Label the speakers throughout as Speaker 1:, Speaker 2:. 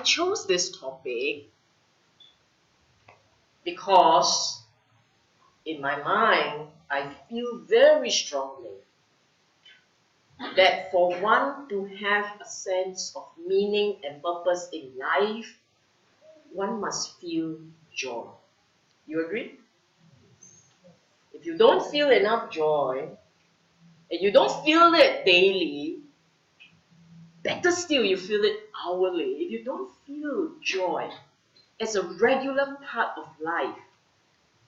Speaker 1: chose this topic because in my mind, I feel very strongly that for one to have a sense of meaning and purpose in life, one must feel joy. You agree? If you don't feel enough joy, and you don't feel it daily, better still, you feel it hourly. If you don't feel joy as a regular part of life,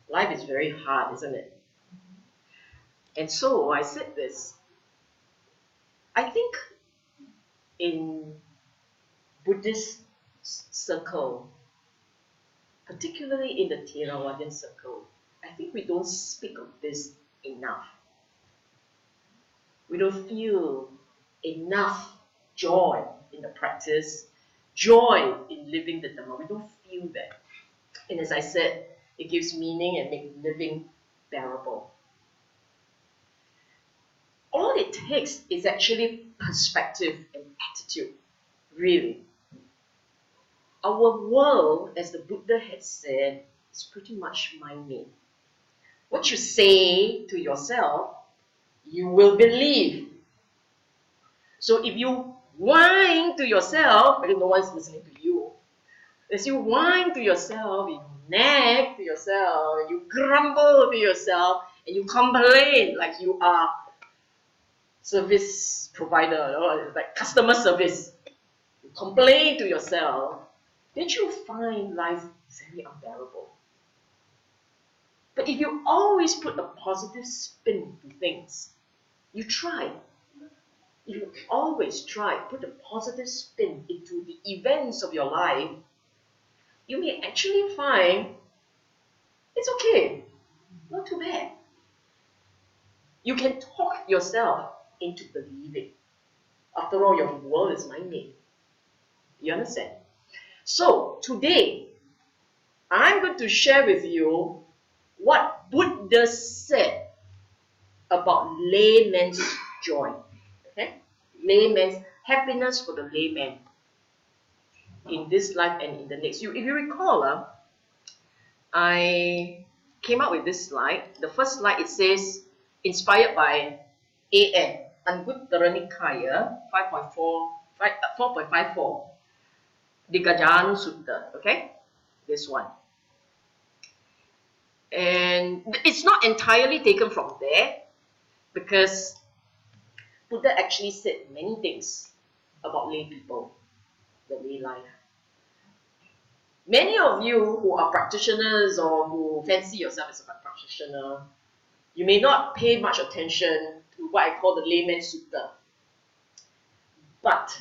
Speaker 1: life is very hard, isn't it? And so I said this. I think in Buddhist circle, particularly in the Theravadan circle, I think we don't speak of this enough. We don't feel enough joy in the practice, joy in living the Dhamma. We don't feel that. And as I said, it gives meaning and makes living bearable. All it takes is actually perspective and attitude, really. Our world, as the Buddha had said, is pretty much mind-made. What you say to yourself, you will believe. So if you whine to yourself, but no one's listening to you, as you whine to yourself, you nag to yourself, you grumble to yourself, and you complain like you are service provider, or like customer service. You complain to yourself, then you find life very unbearable. But if you always put a positive spin to things, you try. You always try, put a positive spin into the events of your life, you may actually find it's okay, not too bad. You can talk yourself into believing. After all, your world is mind-made. You understand? So, today, I'm going to share with you what Buddha said about layman's joy. Okay? Layman's happiness for the layman in this life and in the next. If you recall, I came up with this slide. The first slide, it says, inspired by A.N. Anguttara Nikaya 4.54, Digajanu Sutta. Okay? This one. And it's not entirely taken from there, because Buddha actually said many things about lay people, the lay life. Many of you who are practitioners or who fancy yourself as a practitioner, you may not pay much attention to what I call the Layman Sutta. But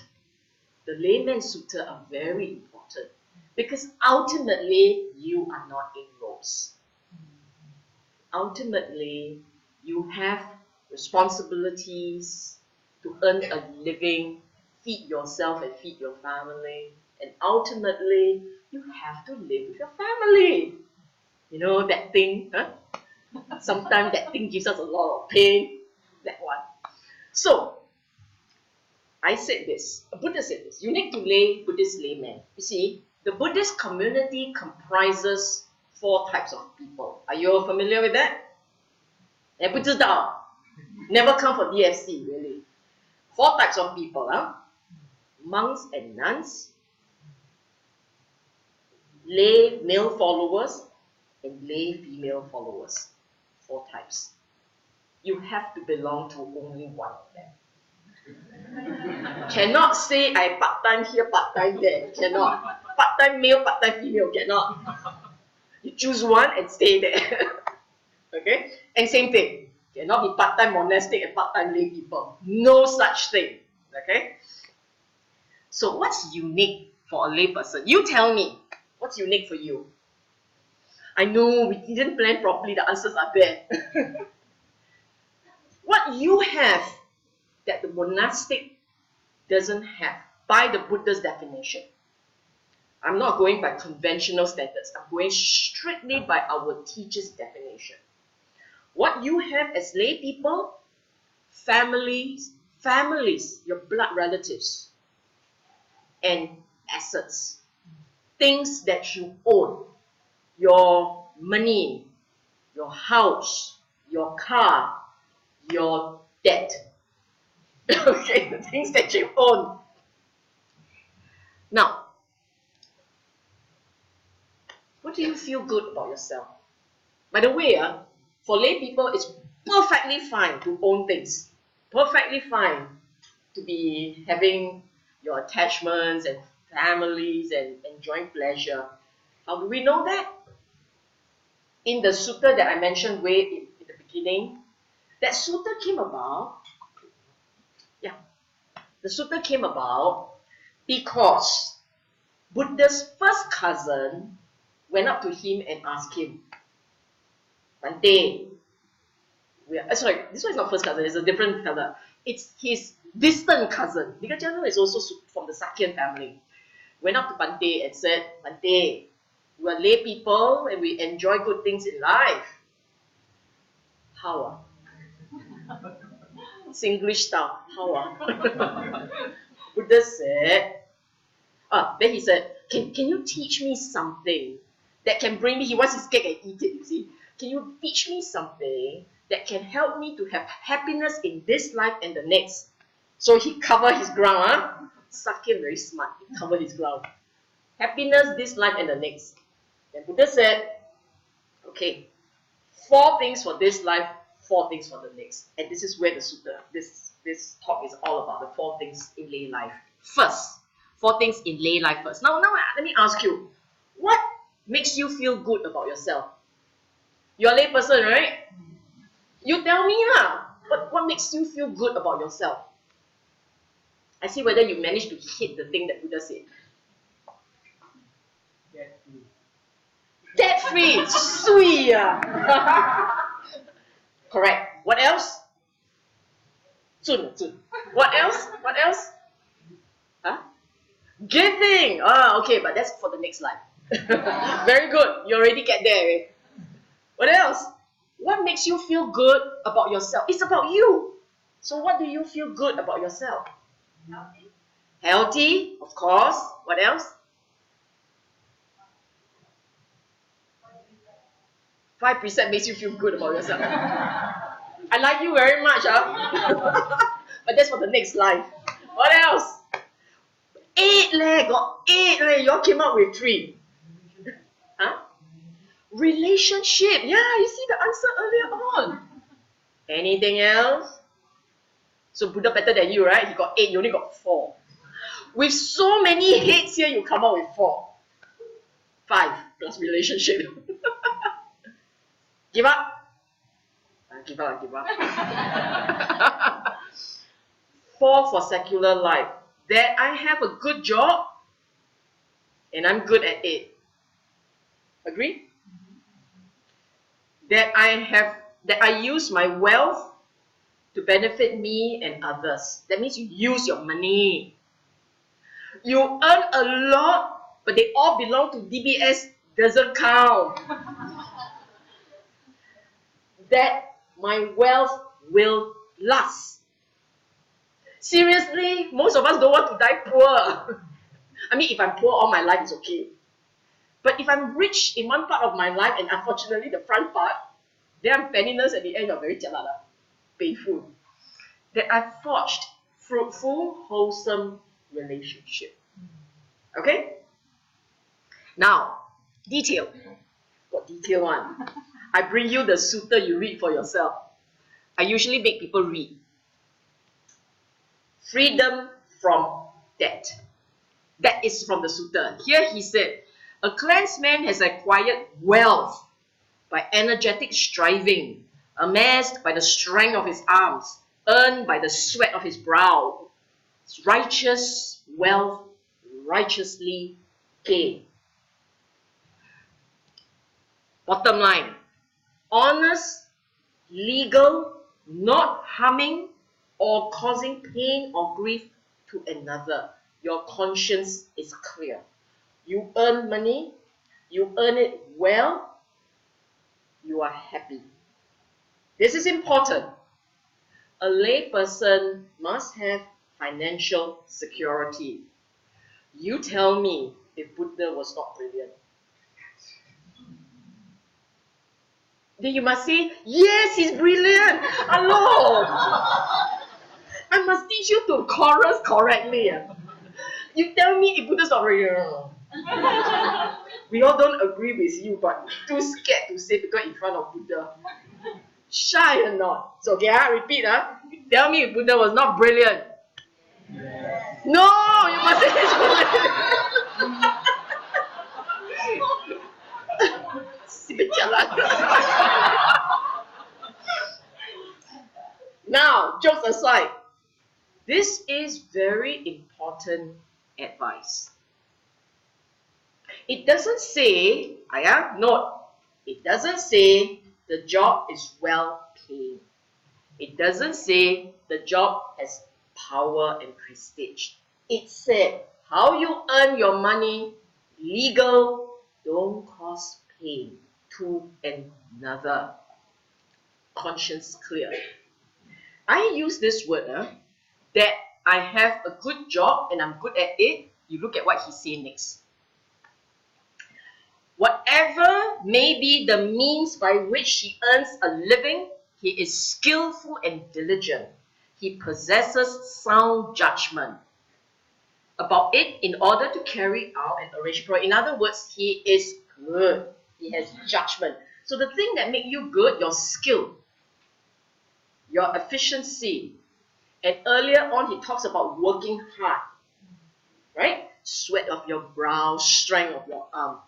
Speaker 1: the Layman Sutta are very important, because ultimately you are not in robes. Ultimately, you have responsibilities to earn a living, feed yourself and feed your family, and ultimately, you have to live with your family. You know that thing, huh? Sometimes that thing gives us a lot of pain, that one. So, I said this, Buddha said this, unique to lay Buddhist laymen. You see, the Buddhist community comprises 4 types of people. Are you all familiar with that? 不知道. Never come for DFC, really. 4 types of people, huh? Monks and nuns, lay male followers, and lay female followers. 4 types. You have to belong to only one of them. Cannot say I part-time here, part-time there. Cannot. Part-time male, part-time female. Cannot. You choose one and stay there. Okay? And same thing. Cannot be part-time monastic and part-time lay people. No such thing. Okay? So what's unique for a lay person? You tell me. What's unique for you? I know we didn't plan properly. The answers are there. What you have that the monastic doesn't have by the Buddha's definition. I'm not going by conventional standards. I'm going strictly by our teacher's definition. What you have as lay people, families, your blood relatives, and assets. things that you own, your money, your house, your car, your debt. Okay, the things that you own. Now, what do you feel good about yourself? By the way, for lay people, it's perfectly fine to own things. Perfectly fine to be having your attachments and families and enjoying pleasure. How do we know that? In the Suta that I mentioned way in the beginning, that Suta came about, the Suta came about because Buddha's first cousin went up to him and asked him, Bante, sorry, this one is not first cousin, it's a different fella. It's his distant cousin. Nikachana is also from the Sakyan family. Went up to Bante and said, Bante, we are lay people and we enjoy good things in life. How? Singlish style. How? Buddha said, then he said, can you teach me something that can bring me, he wants his cake and eat it, you see. Can you teach me something that can help me to have happiness in this life and the next? So he covered his ground. Sakya very smart. He covered his ground. Happiness this life and the next. Then Buddha said, okay, 4 things for this life, 4 things for the next. And this is where the Sutta, this talk is all about, the 4 things in lay life. First, 4 things in lay life first. Now let me ask you, what makes you feel good about yourself? You're a lay person, right? You tell me lah. What makes you feel good about yourself? I see whether you managed to hit the thing that Buddha said. Debt free. Sweet. Correct. What else? Zun. What else? What else? Huh? Giving. Okay, but that's for the next life. Very good. You already get there. Eh? What else? What makes you feel good about yourself? It's about you. So what do you feel good about yourself? Healthy. Healthy, of course. What else? 5% makes you feel good about yourself. I like you very much, but that's for the next life. What else? 8 leh, got 8 leh. You all came up with 3. Huh? Relationship. Yeah, you see the answer earlier on. Anything else? So Buddha better than you, right? He got 8, you only got 4. With so many hates here, you come out with 4. 5 plus relationship. Give up? Give up. 4 for secular life. That I have a good job and I'm good at it. Agree? That I use my wealth to benefit me and others. That means you use your money. You earn a lot, but they all belong to DBS, doesn't count. That my wealth will last. Seriously, most of us don't want to die poor. I mean, if I'm poor all my life, it's okay. But if I'm rich in one part of my life, and unfortunately the front part, then I'm penniless at the end, you're very jialat, painful. That I forged fruitful, wholesome relationship. Okay? Now, detail. Got detail one. I bring you the Sutta, you read for yourself. I usually make people read. Freedom from debt. That is from the Sutta. Here he said, a clansman has acquired wealth by energetic striving, amassed by the strength of his arms, earned by the sweat of his brow. Righteous wealth, righteously gained. Bottom line, honest, legal, not harming or causing pain or grief to another. Your conscience is clear. You earn money, you earn it well, you are happy. This is important. A lay person must have financial security. You tell me, if Buddha was not brilliant? Then you must say, yes, he's brilliant. Hello. I must teach you to chorus correctly. You tell me if Buddha's not brilliant. We all don't agree with you, but too scared to say because in front of Buddha. Shy or not? So okay, I repeat. Tell me if Buddha was not brilliant. Yes. No, you must say it's brilliant. Now, jokes aside, this is very important advice. It doesn't say, note, it doesn't say the job is well paid. It doesn't say the job has power and prestige. It said how you earn your money, legal, don't cause pain to another. Conscience clear. I use this word that I have a good job and I'm good at it. You look at what he said next. Whatever may be the means by which he earns a living, he is skillful and diligent. He possesses sound judgment about it in order to carry out an arrangement. In other words, he is good. He has judgment. So the thing that makes you good, your skill, your efficiency. And earlier on, he talks about working hard. Right? Sweat of your brow, strength of your arm.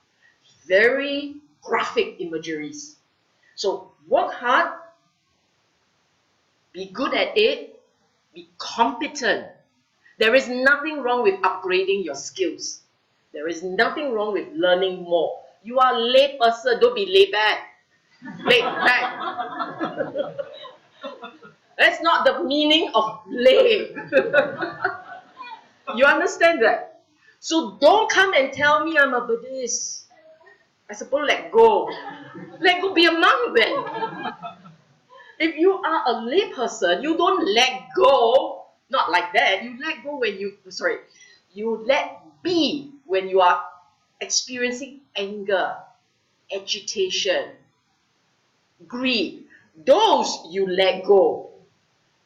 Speaker 1: Very graphic imageries. So work hard, be good at it, be competent. There is nothing wrong with upgrading your skills. There is nothing wrong with learning more. You are a lay person, don't be laid back. Laid back. That's not the meaning of lay. You understand that? So don't come and tell me I'm a Buddhist. I suppose let go. Let go, be a monk then. If you are a lay person, you don't let go. Not like that. You let go when you let be when you are experiencing anger, agitation, greed. Those you let go.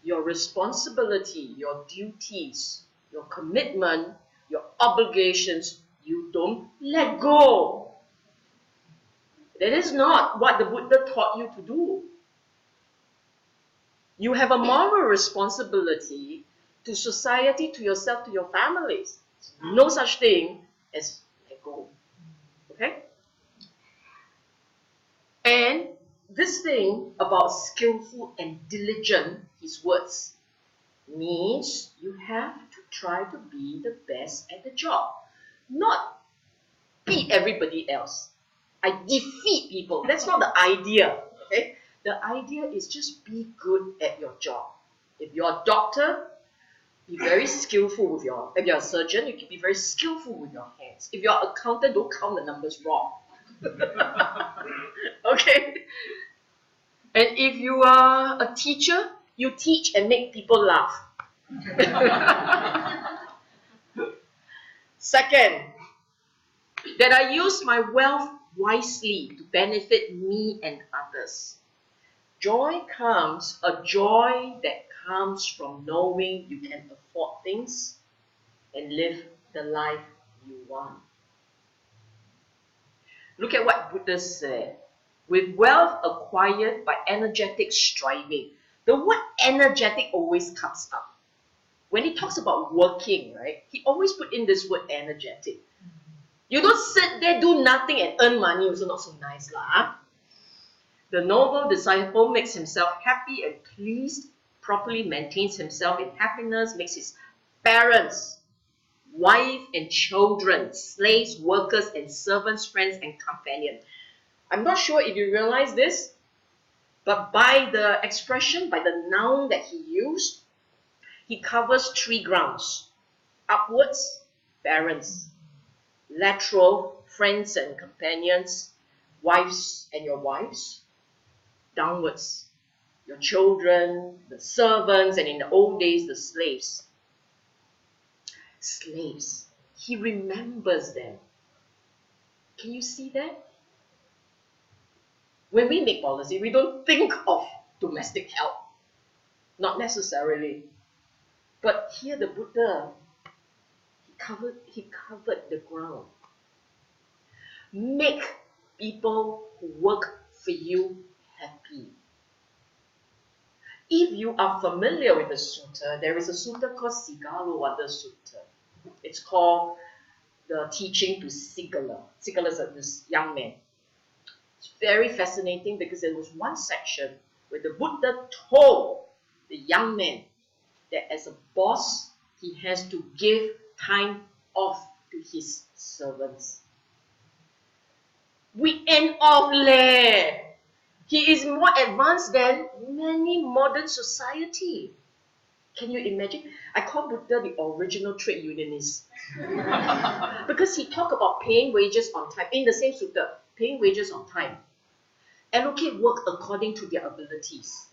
Speaker 1: Your responsibility, your duties, your commitment, your obligations, you don't let go. That is not what the Buddha taught you to do. You have a moral responsibility to society, to yourself, to your families. No such thing as let go. Okay? And this thing about skillful and diligent, his words, means you have to try to be the best at the job. Not beat everybody else. I defeat people. That's not the idea. Okay? The idea is just be good at your job. If you're a doctor, be very skillful with your, if you're a surgeon, you can be very skillful with your hands. If you're an accountant, don't count the numbers wrong. Okay? And if you are a teacher, you teach and make people laugh. Second, that I use my wealth wisely to benefit me and others. Joy comes, a joy that comes from knowing you can afford things and live the life you want. Look at what Buddha said. With wealth acquired by energetic striving. The word energetic always comes up. When he talks about working, right, he always put in this word energetic. You don't sit there, do nothing and earn money, also not so nice lah. The noble disciple makes himself happy and pleased, properly maintains himself in happiness, makes his parents, wife and children, slaves, workers and servants, friends and companions. I'm not sure if you realize this, but by the expression, by the noun that he used, he covers three grounds. Upwards, parents. Lateral, friends and companions, wives and your wives. Downwards, your children, the servants, and in the old days, the slaves. Slaves. He remembers them. Can you see that? When we make policy, we don't think of domestic help. Not necessarily. But here the Buddha, he covered the ground. Make people who work for you happy. If you are familiar with the Suta, there is a Suta called Sigalo Sutta. It's called the teaching to Sigala. Sigala is this young man. It's very fascinating because there was one section where the Buddha told the young man that as a boss, he has to give time off to his servants. Weekend off leh. He is more advanced than many modern society. Can you imagine? I call Buddha the original trade unionist. Because he talked about paying wages on time. In the same sutta, paying wages on time. Allocate work according to their abilities.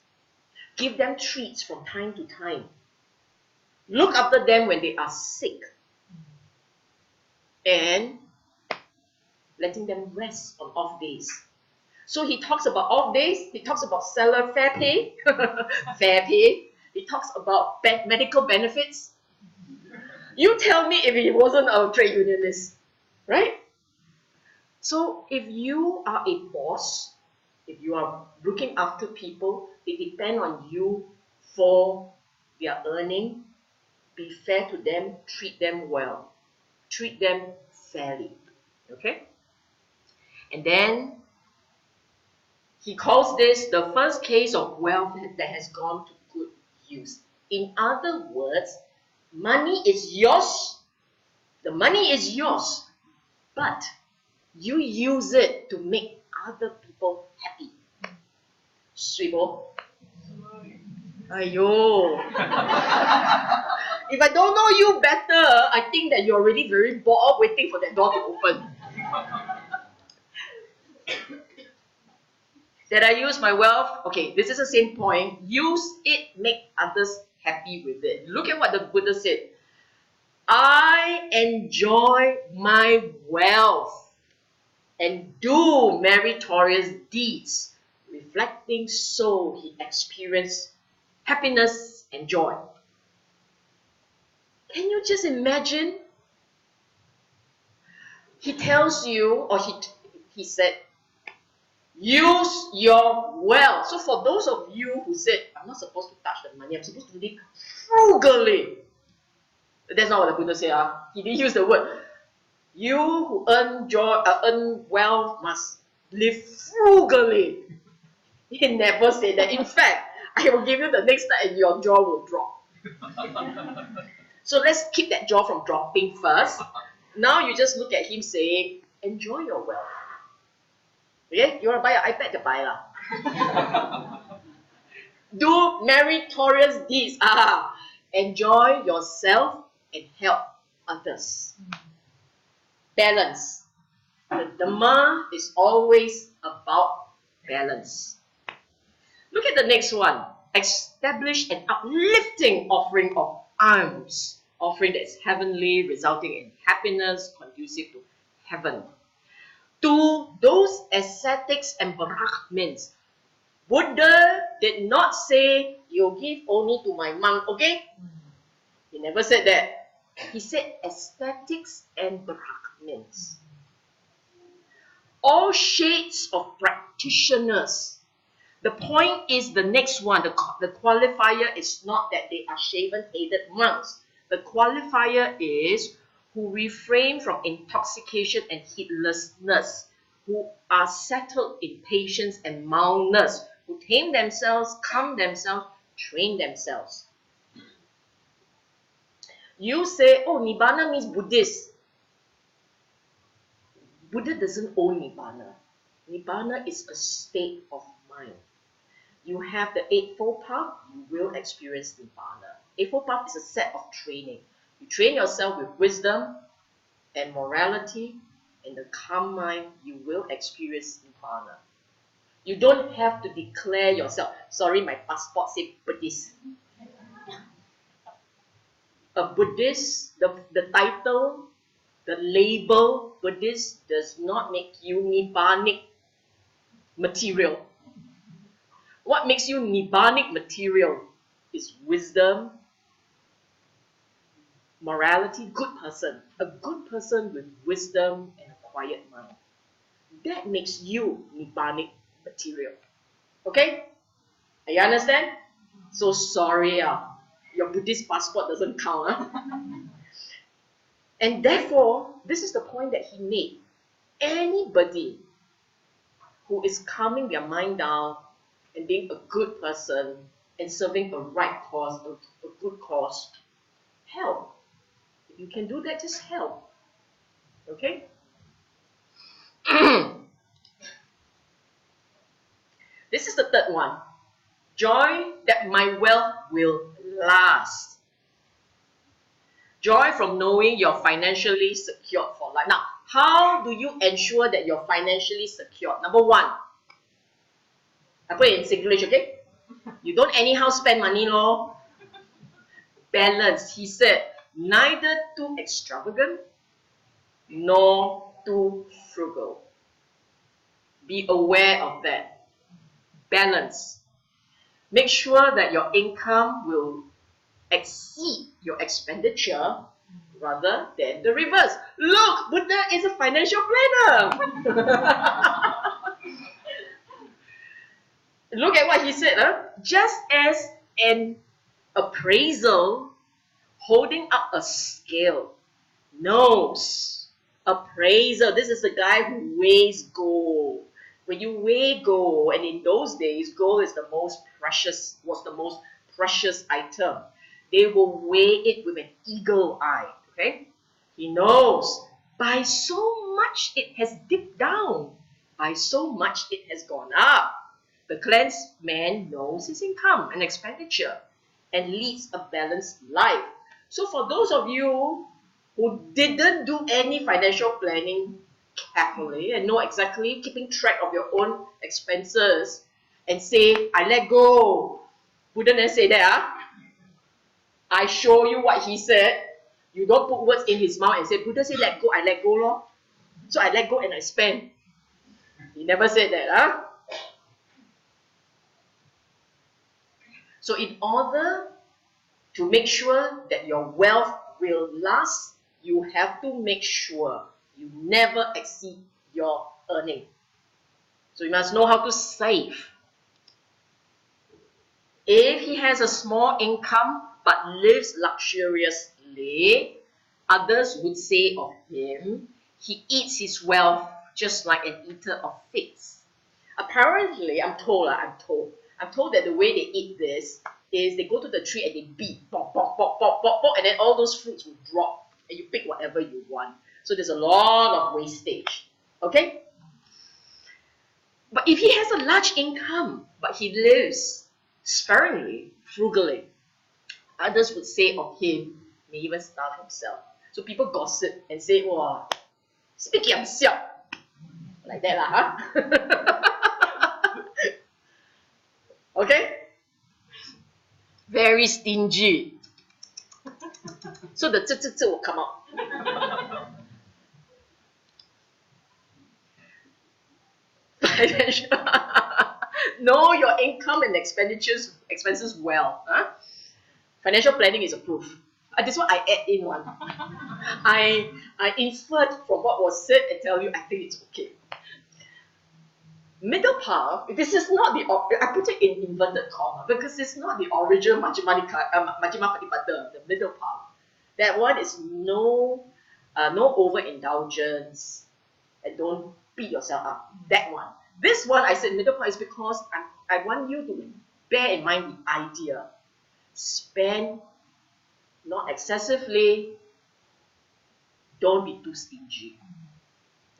Speaker 1: Give them treats from time to time. Look after them when they are sick. And letting them rest on off days. So he talks about off days, he talks about seller fair pay, fair pay. He talks about medical benefits. You tell me if he wasn't a trade unionist, right? So if you are a boss, if you are looking after people, they depend on you for their earning. Be fair to them, treat them well, treat them fairly, okay? And then he calls this the first case of wealth that has gone to good use. In other words, money is yours. The money is yours, but you use it to make other people happy. Sui bo? Aiyo. If I don't know you better, I think that you're already very bored waiting for that door to open. That I use my wealth, okay, this is the same point. Use it, make others happy with it. Look at what the Buddha said. I enjoy my wealth and do meritorious deeds. Reflecting so, he experienced happiness and joy. Can you just imagine? He tells you, or he said, use your wealth. So for those of you who said, I'm not supposed to touch the money, I'm supposed to live frugally. That's not what the Buddha said. He didn't use the word. You who earn wealth must live frugally. He never said that. In fact, I will give you the next time and your jaw will drop. So let's keep that jaw from dropping first. Now you just look at him saying, enjoy your wealth. Okay? You want to buy an iPad, to buy lah. Do meritorious deeds. Enjoy yourself and help others. Balance. The Dhamma is always about balance. Look at the next one. Establish an uplifting offering of alms. Offering that is heavenly, resulting in happiness, conducive to heaven. To those ascetics and Brahmins, Buddha did not say, you give only to my monk, okay? He never said that. He said ascetics and Brahmins. All shades of practitioners. The point is the next one. The qualifier is not that they are shaven-headed monks. The qualifier is who refrain from intoxication and heedlessness, who are settled in patience and mildness, who tame themselves, calm themselves, train themselves. You say, oh, Nibbana means Buddhist. Buddha doesn't own Nibbana. Nibbana is a state of mind. You have the Eightfold Path, you will experience Nibbana. Eightfold Path is a set of training. You train yourself with wisdom and morality and the calm mind, you will experience Nibbana. You don't have to declare yourself. Sorry, my passport says Buddhist. A Buddhist, the title The label Buddhist does not make you Nibbanic material. What makes you Nibbanic material is wisdom, morality, good person. A good person with wisdom and a quiet mind. That makes you Nibbanic material. Okay? You understand? So sorry, your Buddhist passport doesn't count. And therefore, this is the point that he made. Anybody who is calming their mind down and being a good person and serving a right cause, a good cause, help. If you can do that, just help. Okay? This is the third one. Joy that my wealth will last. Joy from knowing you're financially secured for life. Now, how do you ensure that you're financially secured? Number one, I put it in English, okay? You don't anyhow spend money, lor. Balance. He said, neither too extravagant nor too frugal. Be aware of that. Balance. Make sure that your income will exceed your expenditure rather than the reverse. Look, Buddha is a financial planner. Look at what he said. Just as an appraisal holding up a scale knows. Appraiser, this is the guy who weighs gold. When you weigh gold, and in those days, gold is was the most precious item. They will weigh it with an eagle eye. Okay? He knows by so much it has dipped down, by so much it has gone up. The cleansed man knows his income and expenditure and leads a balanced life. So for those of you who didn't do any financial planning carefully and know exactly keeping track of your own expenses and say, I let go. Buddha didn't say that. I show you what he said. You don't put words in his mouth and say, Buddha said let go, I let go, lor. So I let go and I spend. He never said that. So in order to make sure that your wealth will last, you have to make sure you never exceed your earning. So you must know how to save. If he has a small income but lives luxuriously, others would say of him, he eats his wealth just like an eater of figs. Apparently, I'm told that the way they eat this is they go to the tree and they beat, pop, pop, pop, pop, pop, pop, and then all those fruits will drop and you pick whatever you want. So there's a lot of wastage. Okay? But if he has a large income, but he lives sparingly, frugally, others would say of him, may even starve himself. So people gossip and say, wow, speak himself. Like that, Okay? Very stingy. So the tz will come out. Know your income and expenses well. Financial planning is a proof. This one I add in one. I inferred from what was said and tell you I think it's okay. Middle path, this is not I put it in inverted comma because it's not the original Majjhima Patipata, the middle path. That one is no overindulgence and don't beat yourself up. That one. This one I said middle path is because I want you to bear in mind the idea. Spend not excessively, don't be too stingy.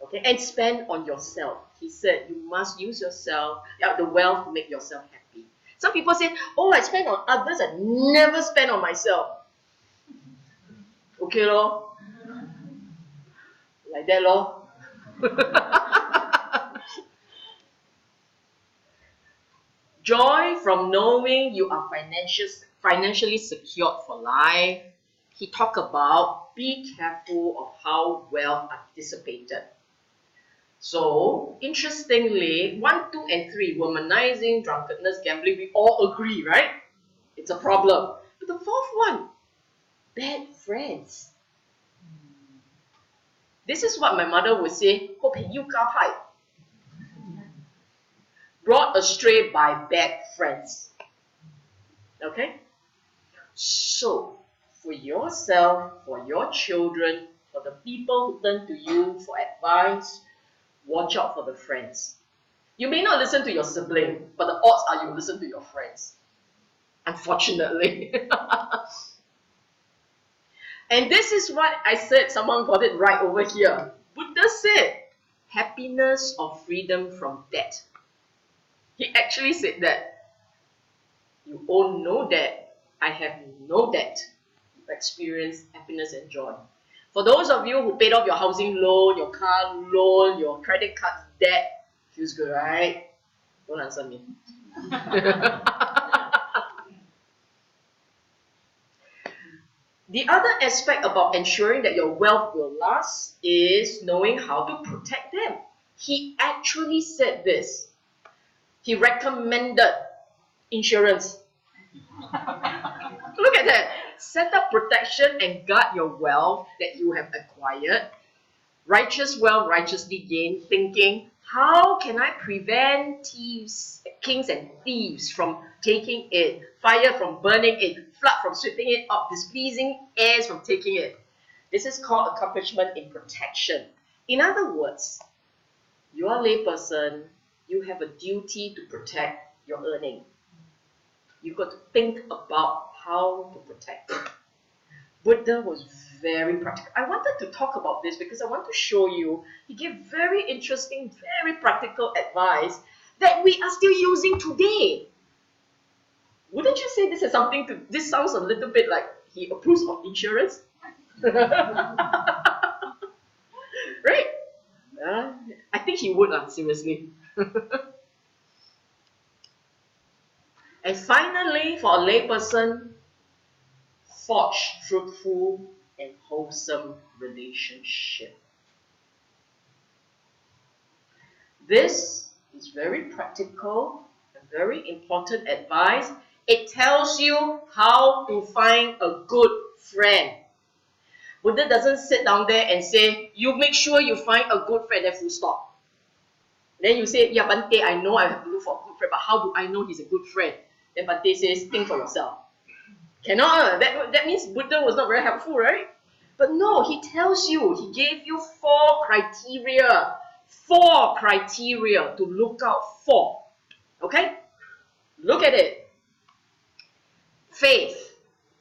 Speaker 1: Okay, and spend on yourself. He said you must use yourself, the wealth to make yourself happy. Some people say, oh, I spend on others, I never spend on myself. Okay, lor. Like that, lor. Joy from knowing you are financially secured for life. he talked about be careful of how wealth are dissipated. So, interestingly, 1, 2, and 3, womanizing, drunkenness, gambling, we all agree, right? It's a problem. But the fourth one, bad friends. This is what my mother would say, brought astray by bad friends. Okay? So, for yourself, for your children, for the people who turn to you for advice, watch out for the friends. You may not listen to your sibling, but the odds are you listen to your friends. Unfortunately. And this is what I said, someone got it right over here. Buddha said, happiness or freedom from debt. He actually said that. You own no debt, I have no debt. You experience happiness and joy. For those of you who paid off your housing loan, your car loan, your credit card debt, feels good, right? Don't answer me. The other aspect about ensuring that your wealth will last is knowing how to protect them. He actually said this. He recommended insurance. Look at that. Set up protection and guard your wealth that you have acquired. Righteous wealth, righteously gained, thinking, how can I prevent thieves, kings and thieves from taking it, fire from burning it, flood from sweeping it up, displeasing airs from taking it. This is called accomplishment in protection. In other words, you are a layperson, you have a duty to protect your earning. You've got to think about how to protect it. Buddha was very practical. I wanted to talk about this because I want to show you, he gave very interesting, very practical advice that we are still using today. Wouldn't you say this is something to, this sounds a little bit like he approves of insurance? Right? I think he would, seriously. And finally, for a layperson, forge fruitful and wholesome relationship. This is very practical and very important advice. It tells you how to find a good friend. Buddha doesn't sit down there and say, you make sure you find a good friend, then full stop. Then you say, yeah, Bante, I know I have to look for a good friend, but how do I know he's a good friend? Then Bante says, think for yourself. Cannot. That means Buddha was not very helpful, right? But no, he tells you, he gave you 4 criteria. 4 criteria to look out for. Okay? Look at it. Faith,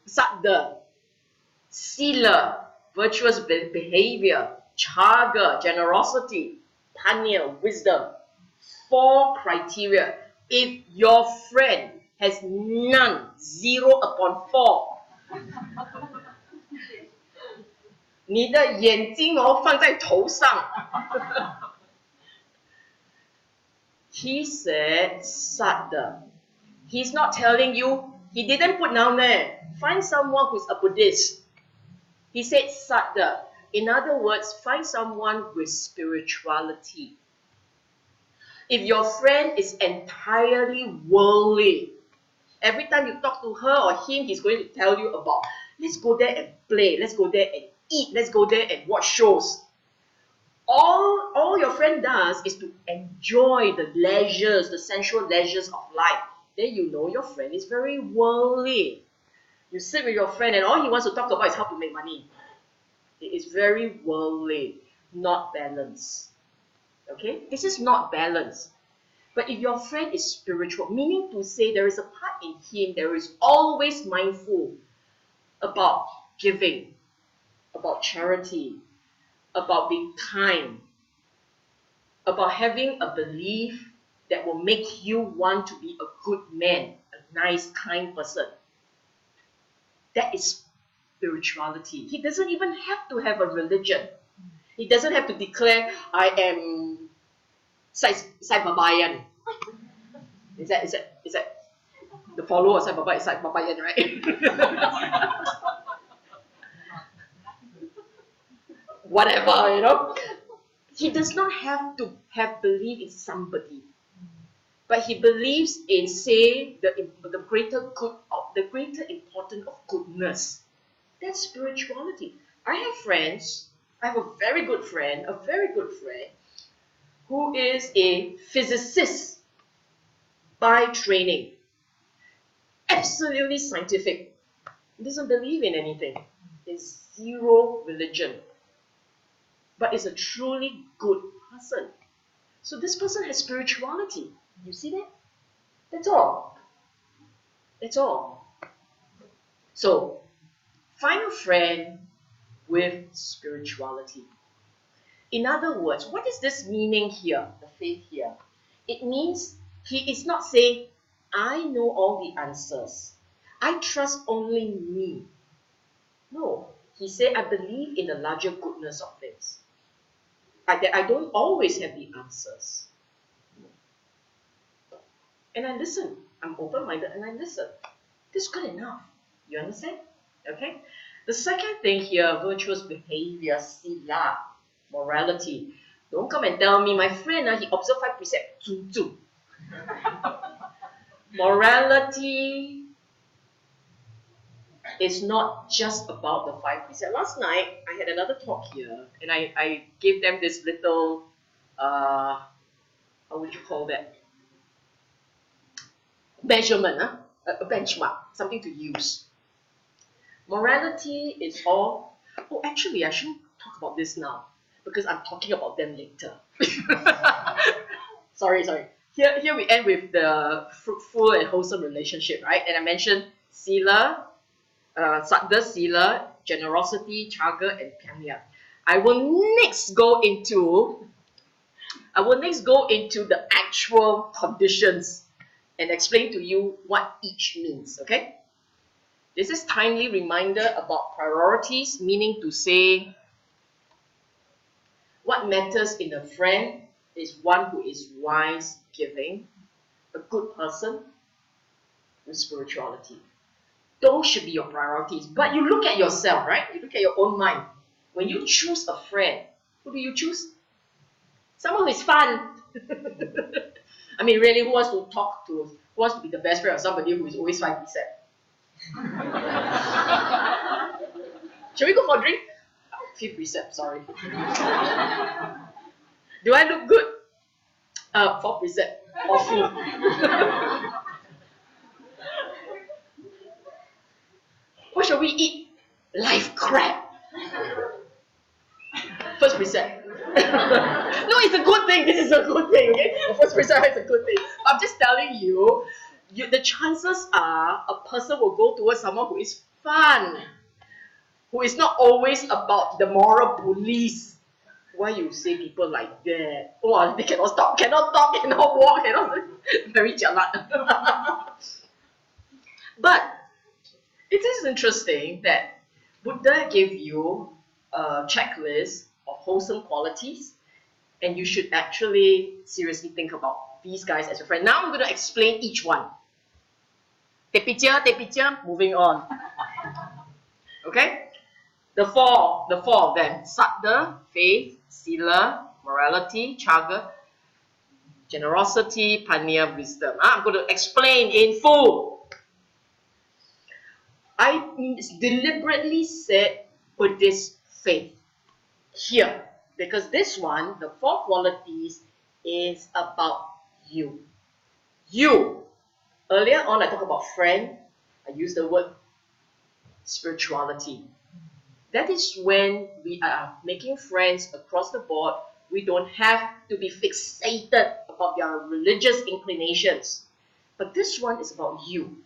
Speaker 1: saddha, sila, virtuous behavior, chaga, generosity, panya, wisdom. 4 criteria. If your friend has none, 0 upon 4. 你的眼睛放在头上。He said, saddha. He's not telling you, he didn't put down there, find someone who's a Buddhist. He said, saddha. In other words, find someone with spirituality. If your friend is entirely worldly, every time you talk to her or him, he's going to tell you about, let's go there and play, let's go there and eat, let's go there and watch shows. All your friend does is to enjoy the leisures, the sensual leisures of life. Then you know your friend is very worldly. You sit with your friend and all he wants to talk about is how to make money. It is very worldly, not balanced. Okay? This is not balanced. But if your friend is spiritual, meaning to say there is a part in him that is always mindful about giving, about charity, about being kind, about having a belief that will make you want to be a good man, a nice, kind person. That is spirituality. He doesn't even have to have a religion. He doesn't have to declare, I am Sai Babayan. Is that the follower of Sai Baba is Sai Babayan, right? whatever, you know. He does not have to have belief in somebody, but he believes in, say, the greater good, of the greater importance of goodness. That's spirituality. I have friends. I have a very good friend, who is a physicist by training, absolutely scientific. He doesn't believe in anything. It's zero religion, but is a truly good person. So this person has spirituality. You see that? That's all. That's all. So find a friend with spirituality. In other words, what is this meaning here, the faith here? It means he is not saying, I know all the answers. I trust only me. No, he said, I believe in the larger goodness of things. That I don't always have the answers. And I listen. I'm open-minded and I listen. This is good enough. You understand? Okay? The second thing here, virtuous behavior, sila, morality. Don't come and tell me, my friend, he observed 5 precepts. Morality is not just about the 5 precepts. Last night, I had another talk here, and I gave them this little, how would you call that? Measurement, a benchmark, something to use. Morality is all. Oh, actually, I shouldn't talk about this now because I'm talking about them later. Sorry. Here we end with the fruitful and wholesome relationship, right? And I mentioned sila, saddha sila, generosity, chaga, and panya. I will next go into the actual conditions and explain to you what each means, okay? This is timely reminder about priorities, meaning to say what matters in a friend is one who is wise, giving, a good person with spirituality. Those should be your priorities. But you look at yourself, right? You look at your own mind. When you choose a friend, who do you choose? Someone who is fun. I mean, really, who wants to be the best friend of somebody who is always 5 precepts? Shall we go for a drink? 5th precept, sorry. Do I look good? 4th precept, awful. What shall we eat? Life crap. 1st precept. No, it's a good thing. This is a good thing, okay? The 1st precept is a good thing. I'm just telling you, the chances are a person will go towards someone who is fun, who is not always about the moral police. Why you say people like that? Oh, they cannot stop, cannot talk, cannot walk, cannot. Very jialat. But it is interesting that Buddha gave you a checklist of wholesome qualities, and you should actually seriously think about these guys as your friend. Now I'm going to explain each one. Take picture, moving on. Okay? The four of them. Saddha, faith, sila, morality, chaga, generosity, panya, wisdom. I'm going to explain in full. I deliberately said Buddhist faith here because this one, the 4 qualities, is about you. You. Earlier on, I talked about friend. I used the word spirituality. That is when we are making friends across the board. We don't have to be fixated about their religious inclinations. But this one is about you.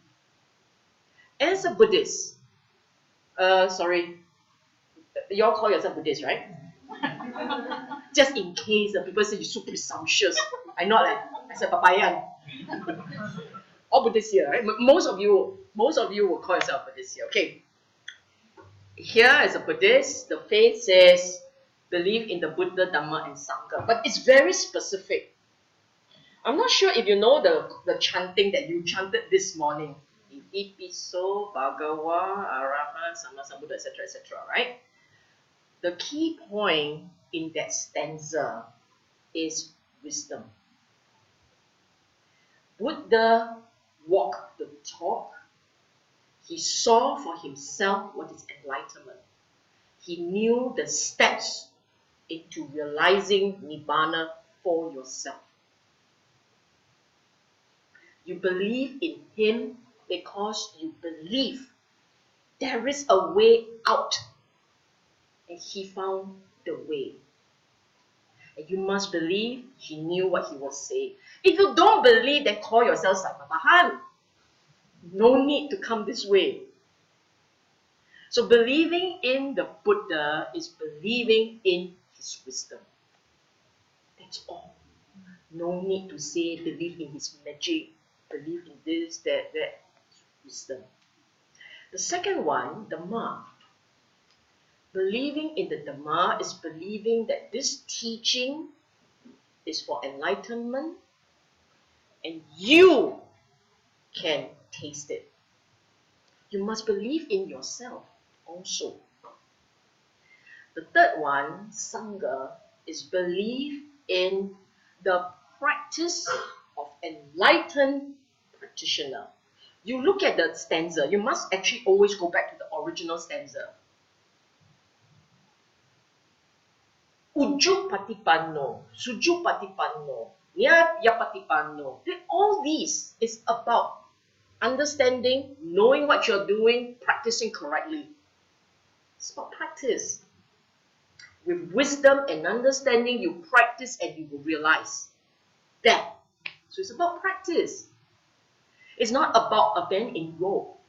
Speaker 1: As a Buddhist, sorry, you all call yourself Buddhist, right? Just in case people say you're so presumptuous. I'm not like, I said papayan. All Buddhists here, right? Most of you will call yourself Buddhist here. Okay. Here as a Buddhist, the faith says believe in the Buddha, Dhamma, and Sangha. But it's very specific. I'm not sure if you know the chanting that you chanted this morning. Iti piso, Bhagawa, Araha, Sama Sambuddha, etc., etc., right? The key point in that stanza is wisdom. Buddha walked the talk. He saw for himself what is enlightenment. He knew the steps into realizing Nibbana for yourself. You believe in him because you believe there is a way out. And he found the way. And you must believe he knew what he was saying. If you don't believe, then call yourself Saipatahan. No need to come this way. So believing in the Buddha is believing in his wisdom. That's all. No need to say believe in his magic, believe in this, that. Wisdom. The second one, Dhamma. Believing in the Dhamma is believing that this teaching is for enlightenment and you can taste it. You must believe in yourself also. The third one, Sangha, is belief in the practice of enlightened practitioner. You look at the stanza, you must actually always go back to the original stanza. Ujuk patipanno, sujuk patipanno, nyat yapatipanno. All these is about understanding, knowing what you're doing, practicing correctly. It's about practice. With wisdom and understanding, you practice and you will realize that. So it's about practice. It's not about a bend in rope.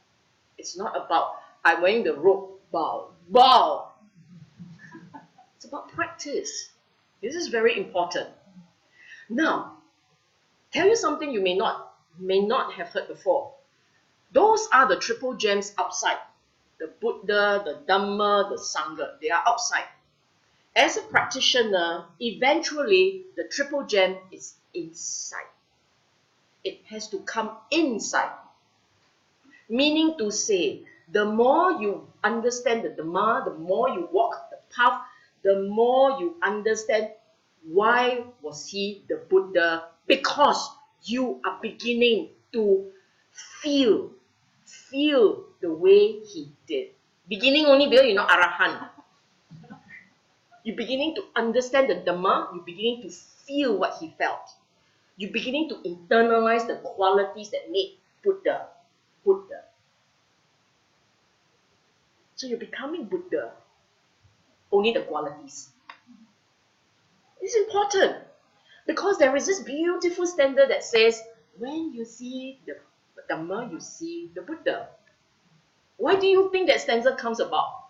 Speaker 1: It's not about I'm wearing the rope, bow, bow. It's about practice. This is very important. Now, tell you something you may not have heard before. Those are the triple gems outside. The Buddha, the Dhamma, the Sangha. They are outside. As a practitioner, eventually the triple gem is inside. It has to come inside. Meaning to say, the more you understand the Dhamma, the more you walk the path, the more you understand why was he the Buddha. Because you are beginning to feel the way he did. Beginning only because you're not Arahan. You're beginning to understand the Dhamma, you're beginning to feel what he felt. You're beginning to internalize the qualities that made Buddha. So you're becoming Buddha. Only the qualities. It's important. Because there is this beautiful standard that says, when you see the Dhamma, you see the Buddha. Why do you think that stanza comes about?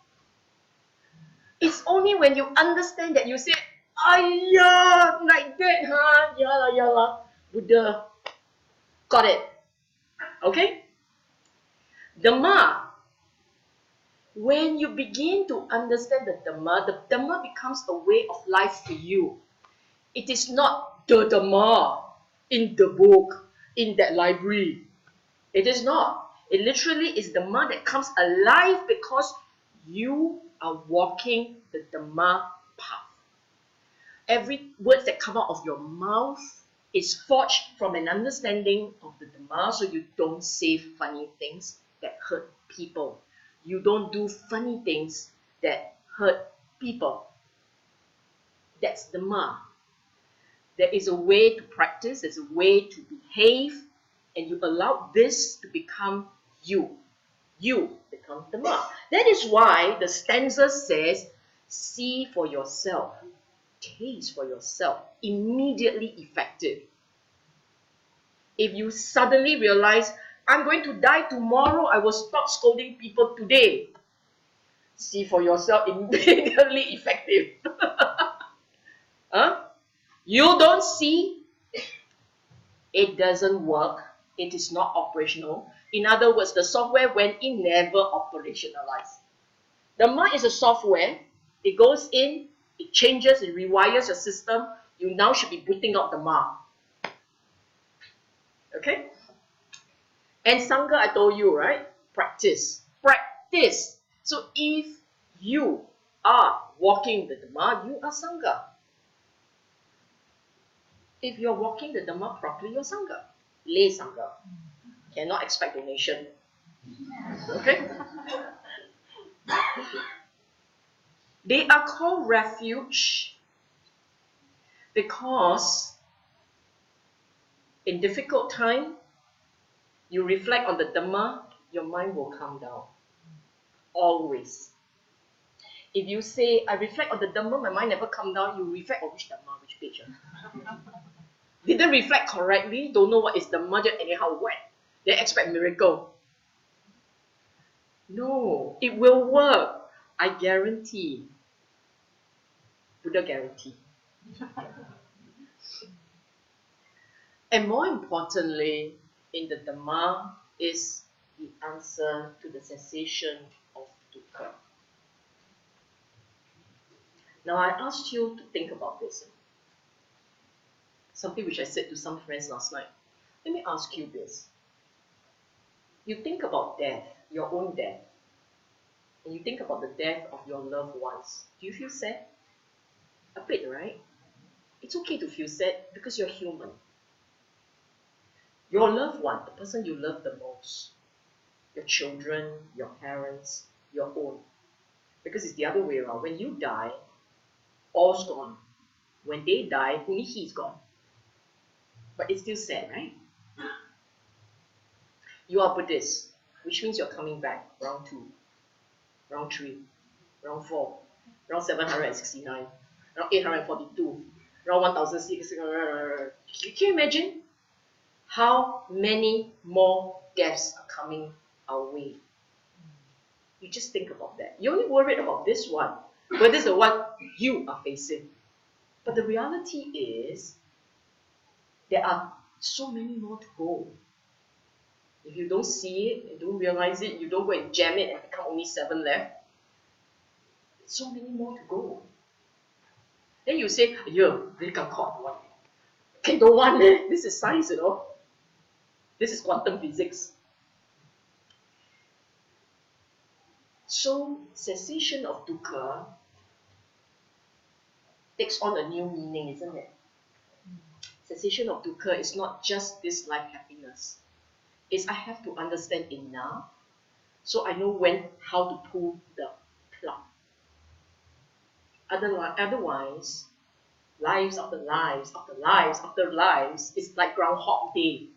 Speaker 1: It's only when you understand that you say, Ayah, like that, huh? Yala, Buddha. Got it. Okay? Dhamma. When you begin to understand the Dhamma becomes a way of life for you. It is not the Dhamma in the book, in that library. It is not. It literally is Dhamma that comes alive because you are walking the Dhamma path. Every word that comes out of your mouth is forged from an understanding of the Dhamma, so you don't say funny things that hurt people. You don't do funny things that hurt people. That's Dhamma. There is a way to practice, there's a way to behave, and you allow this to become you. You become Dhamma. That is why the stanza says, see for yourself, taste for yourself, immediately effective. If you suddenly realize, I'm going to die tomorrow, I will stop scolding people today. See for yourself, immediately effective. Huh? You don't see, it doesn't work, it is not operational. In other words, the software went in, never operationalized. Dhamma is a software, it goes in, it changes, it rewires your system, you now should be booting out Dhamma. Okay? And Sangha, I told you, right? Practice. Practice. So if you are walking the Dhamma, you are Sangha. If you're walking the Dhamma properly, you're Sangha. Lay Sangha. Cannot expect donation. Okay? They are called refuge because in difficult time, you reflect on the Dhamma, your mind will calm down. Always. If you say, I reflect on the Dhamma, my mind never calm down, you reflect on which Dhamma, which page? Didn't reflect correctly, don't know what is Dhamma, just anyhow wet. They expect miracle. No, it will work. I guarantee. Buddha guarantee. And more importantly, in the Dhamma is the answer to the cessation of dukkha. Now I asked you to think about this. Something which I said to some friends last night. Let me ask you this. You think about death, your own death, and you think about the death of your loved ones. Do you feel sad? A bit, right? It's okay to feel sad because you're human. Your loved one, the person you love the most, your children, your parents, your own. Because it's the other way around. When you die, all's gone. When they die, only he's gone. But it's still sad, right? You are Buddhist, which means you're coming back. Round 2, round 3, round 4, round 769, round 842, round 1006. Can you imagine how many more deaths are coming our way? You just think about that. You're only worried about this one, whether it's the one you are facing. But the reality is, there are so many more to go. If you don't see it, you don't realize it, you don't go and jam it and become only 7 left, so many more to go. Then you say, yeah, they got caught one. Okay, don't want it. This is science, you know. This is quantum physics. So, cessation of dukkha takes on a new meaning, isn't it? Cessation of dukkha is not just this life happiness. It's I have to understand enough so I know how to pull the plug. Otherwise, lives after lives after lives after lives, it's like Groundhog Day.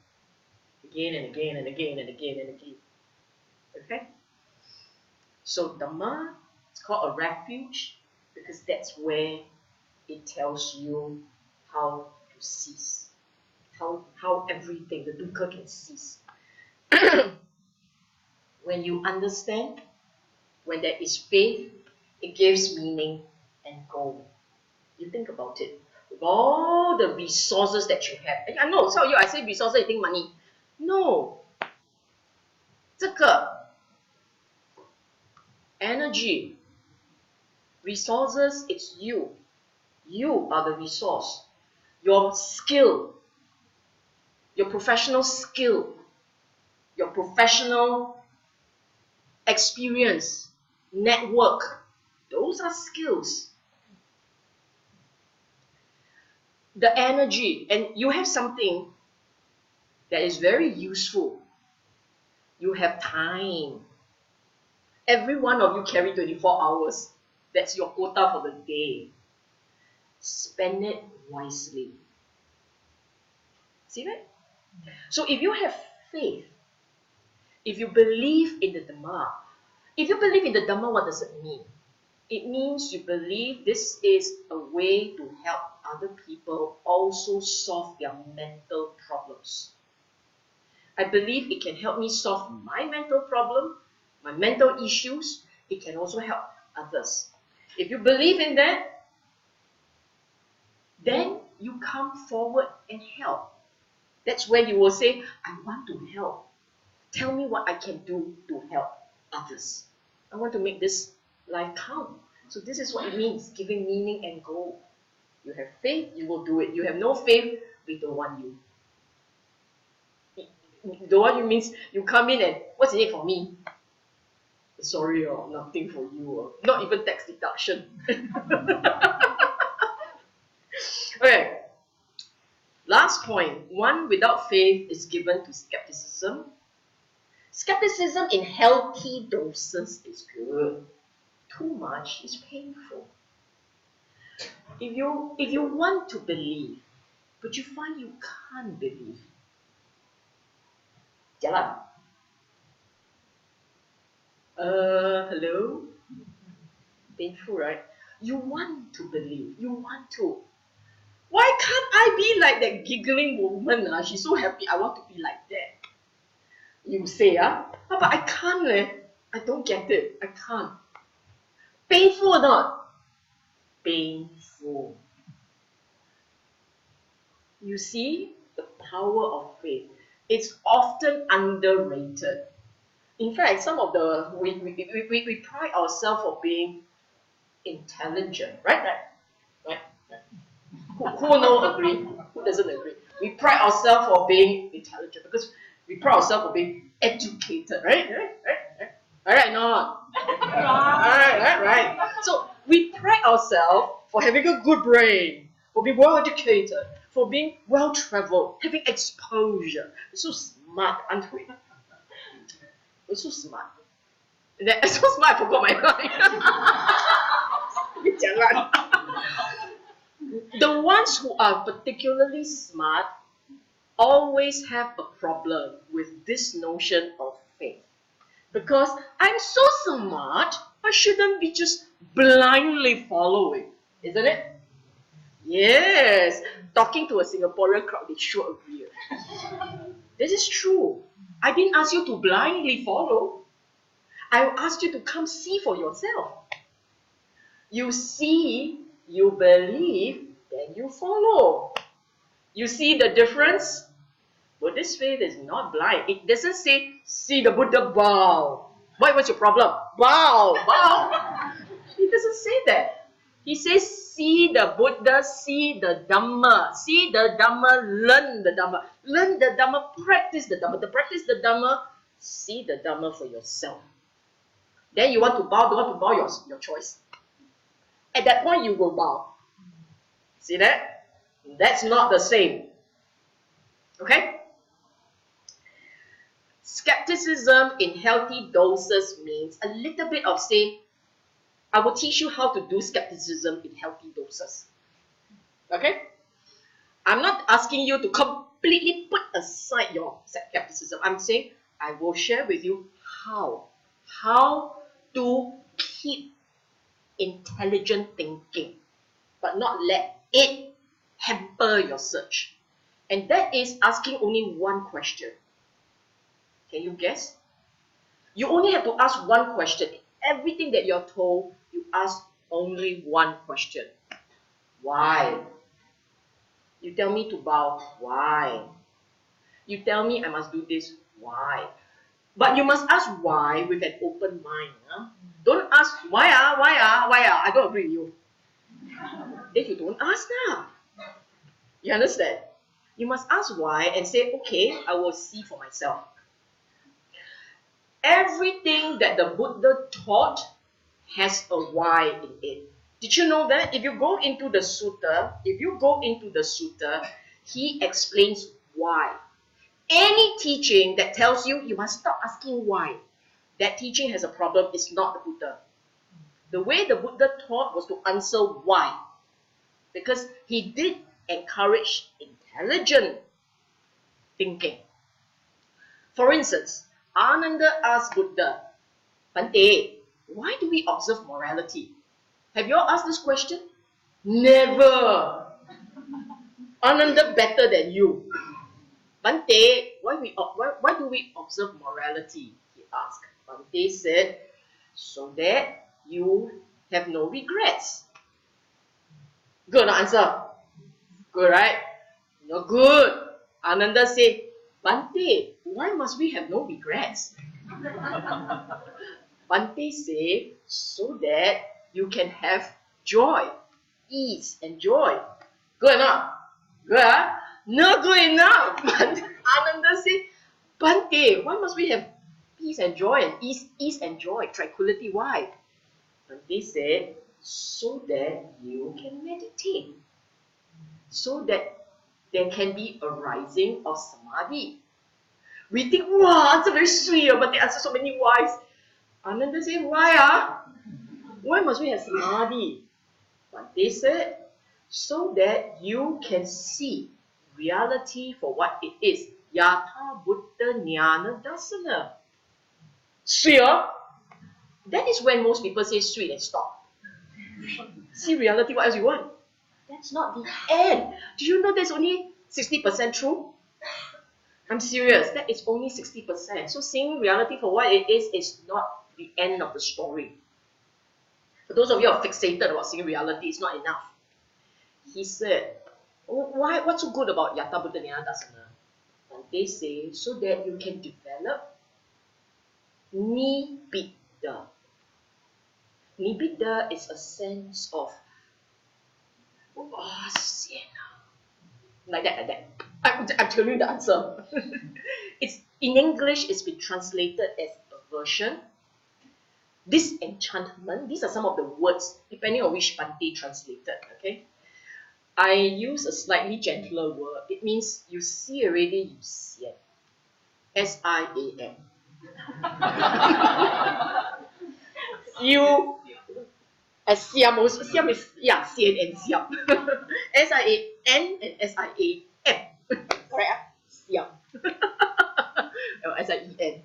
Speaker 1: Again and again and again and again and again. Okay? So Dhamma is called a refuge because that's where it tells you how to cease. How everything, the dukkha can cease. When you understand, when there is faith, it gives meaning and goal. You think about it. With all the resources that you have. I know, some of you, I say resources, you think money. No. 这个 energy, resources, it's you. You are the resource. Your skill, your professional skill, your professional experience, network, those are skills. The energy, and you have something that is very useful. You have time. Every one of you carry 24 hours. That's your quota for the day. Spend it wisely. See that? So if you have faith, if you believe in the Dhamma, if you believe in the Dhamma, what does it mean? It means you believe this is a way to help other people also solve their mental problems. I believe it can help me solve my mental problem, my mental issues. It can also help others. If you believe in that, then you come forward and help. That's where you will say, I want to help. Tell me what I can do to help others. I want to make this life count. So this is what it means, giving meaning and goal. You have faith, you will do it. You have no faith, we don't want you. Don't want you means you come in and, what's in it for me? Sorry, nothing for you. Not even tax deduction. Okay. Last point. One without faith is given to skepticism. Skepticism in healthy doses is good. Too much is painful. If you want to believe, but you find you can't believe, jalan. Hello? Painful, right? You want to believe. You want to. Why can't I be like that giggling woman? She's so happy. I want to be like that. You say, but I can't. I don't get it. I can't. Painful or not? Painful. You see the power of faith. It's often underrated. In fact, some of we pride ourselves for being intelligent, right? Who no agree? Who doesn't agree? We pride ourselves for being intelligent because we pride ourselves for being educated, right? Alright, not. Right. So we pride ourselves for having a good brain, for being well educated, for being well traveled, having exposure. We're so smart, aren't we? We're so smart. I'm so smart, I forgot my line. The ones who are particularly smart always have a problem with this notion of faith. Because I'm so smart, I shouldn't be just blindly following, isn't it? Yes, talking to a Singaporean crowd, they sure agree. This is true. I didn't ask you to blindly follow. I asked you to come see for yourself. You see, you believe, then you follow. You see the difference? Buddhist faith is not blind. It doesn't say, see the Buddha bow. What's your problem? Bow. It doesn't say that. He says, see the Buddha, see the Dhamma. See the Dhamma, learn the Dhamma. Learn the Dhamma, practice the Dhamma. To practice the Dhamma, see the Dhamma for yourself. Then you want to bow, don't want to bow, your choice. At that point, you will bow. See that? That's not the same. Okay? Skepticism in healthy doses means a little bit of saying, I will teach you how to do skepticism in healthy doses. Okay? I'm not asking you to completely put aside your skepticism. I'm saying, I will share with you how. How to keep intelligent thinking, but not let it hamper your search. And that is asking only one question. Can you guess? You only have to ask one question. Everything that you're told, you ask only one question. Why? You tell me to bow. Why? You tell me I must do this. Why? But you must ask why with an open mind. Don't ask why. I don't agree with you. Then you don't ask now. You understand? You must ask why and say, okay, I will see for myself. Everything that the Buddha taught has a why in it. Did you know that? If you go into the Suta, he explains why. Any teaching that tells you you must stop asking why, that teaching has a problem, it's not the Buddha. The way the Buddha taught was to answer why. Because he did encourage intelligent thinking. For instance, Ananda asked Buddha, Bhante, why do we observe morality? Have you all asked this question? Never. Ananda better than you. Bhante, why do we observe morality? He asked. Bhante said, so that you have no regrets. Good answer. Good, right? No good. Ananda said, Bhante, why must we have no regrets? Bhante said, so that you can have joy, ease and joy. Good enough? Good, huh? Not good enough. Ananda said, Bhante, why must we have peace and joy, and ease and joy, tranquility. Why? And they said, so that you can meditate, so that there can be a rising of samadhi. We think, wow, answer very sweet, but they answer so many whys. Ananda said, why? Why must we have samadhi? But they said, so that you can see reality for what it is. Yatha Buddha Jnana Dasana. Sweet, that is when most people say sweet and stop. See reality, what else you want? That's not the end. Do you know that's only 60% true? I'm serious, that is only 60%. So seeing reality for what it is not the end of the story. For those of you who are fixated about seeing reality, it's not enough. He said, what's so good about Yatha Buddha Jnana Dasana? And they say, so that you can develop Nibbida. Nibbida is a sense of, like that. I'm telling you the answer. It's in English, it's been translated as aversion, disenchantment. These are some of the words, depending on which Bhante translated. Okay, I use a slightly gentler word. It means you see already, you sian. S-I-A-N. You as siam also. Siam is sian and siam. S-I-A-N and S-I-A-M. Correct? Siam. S-I-E-N.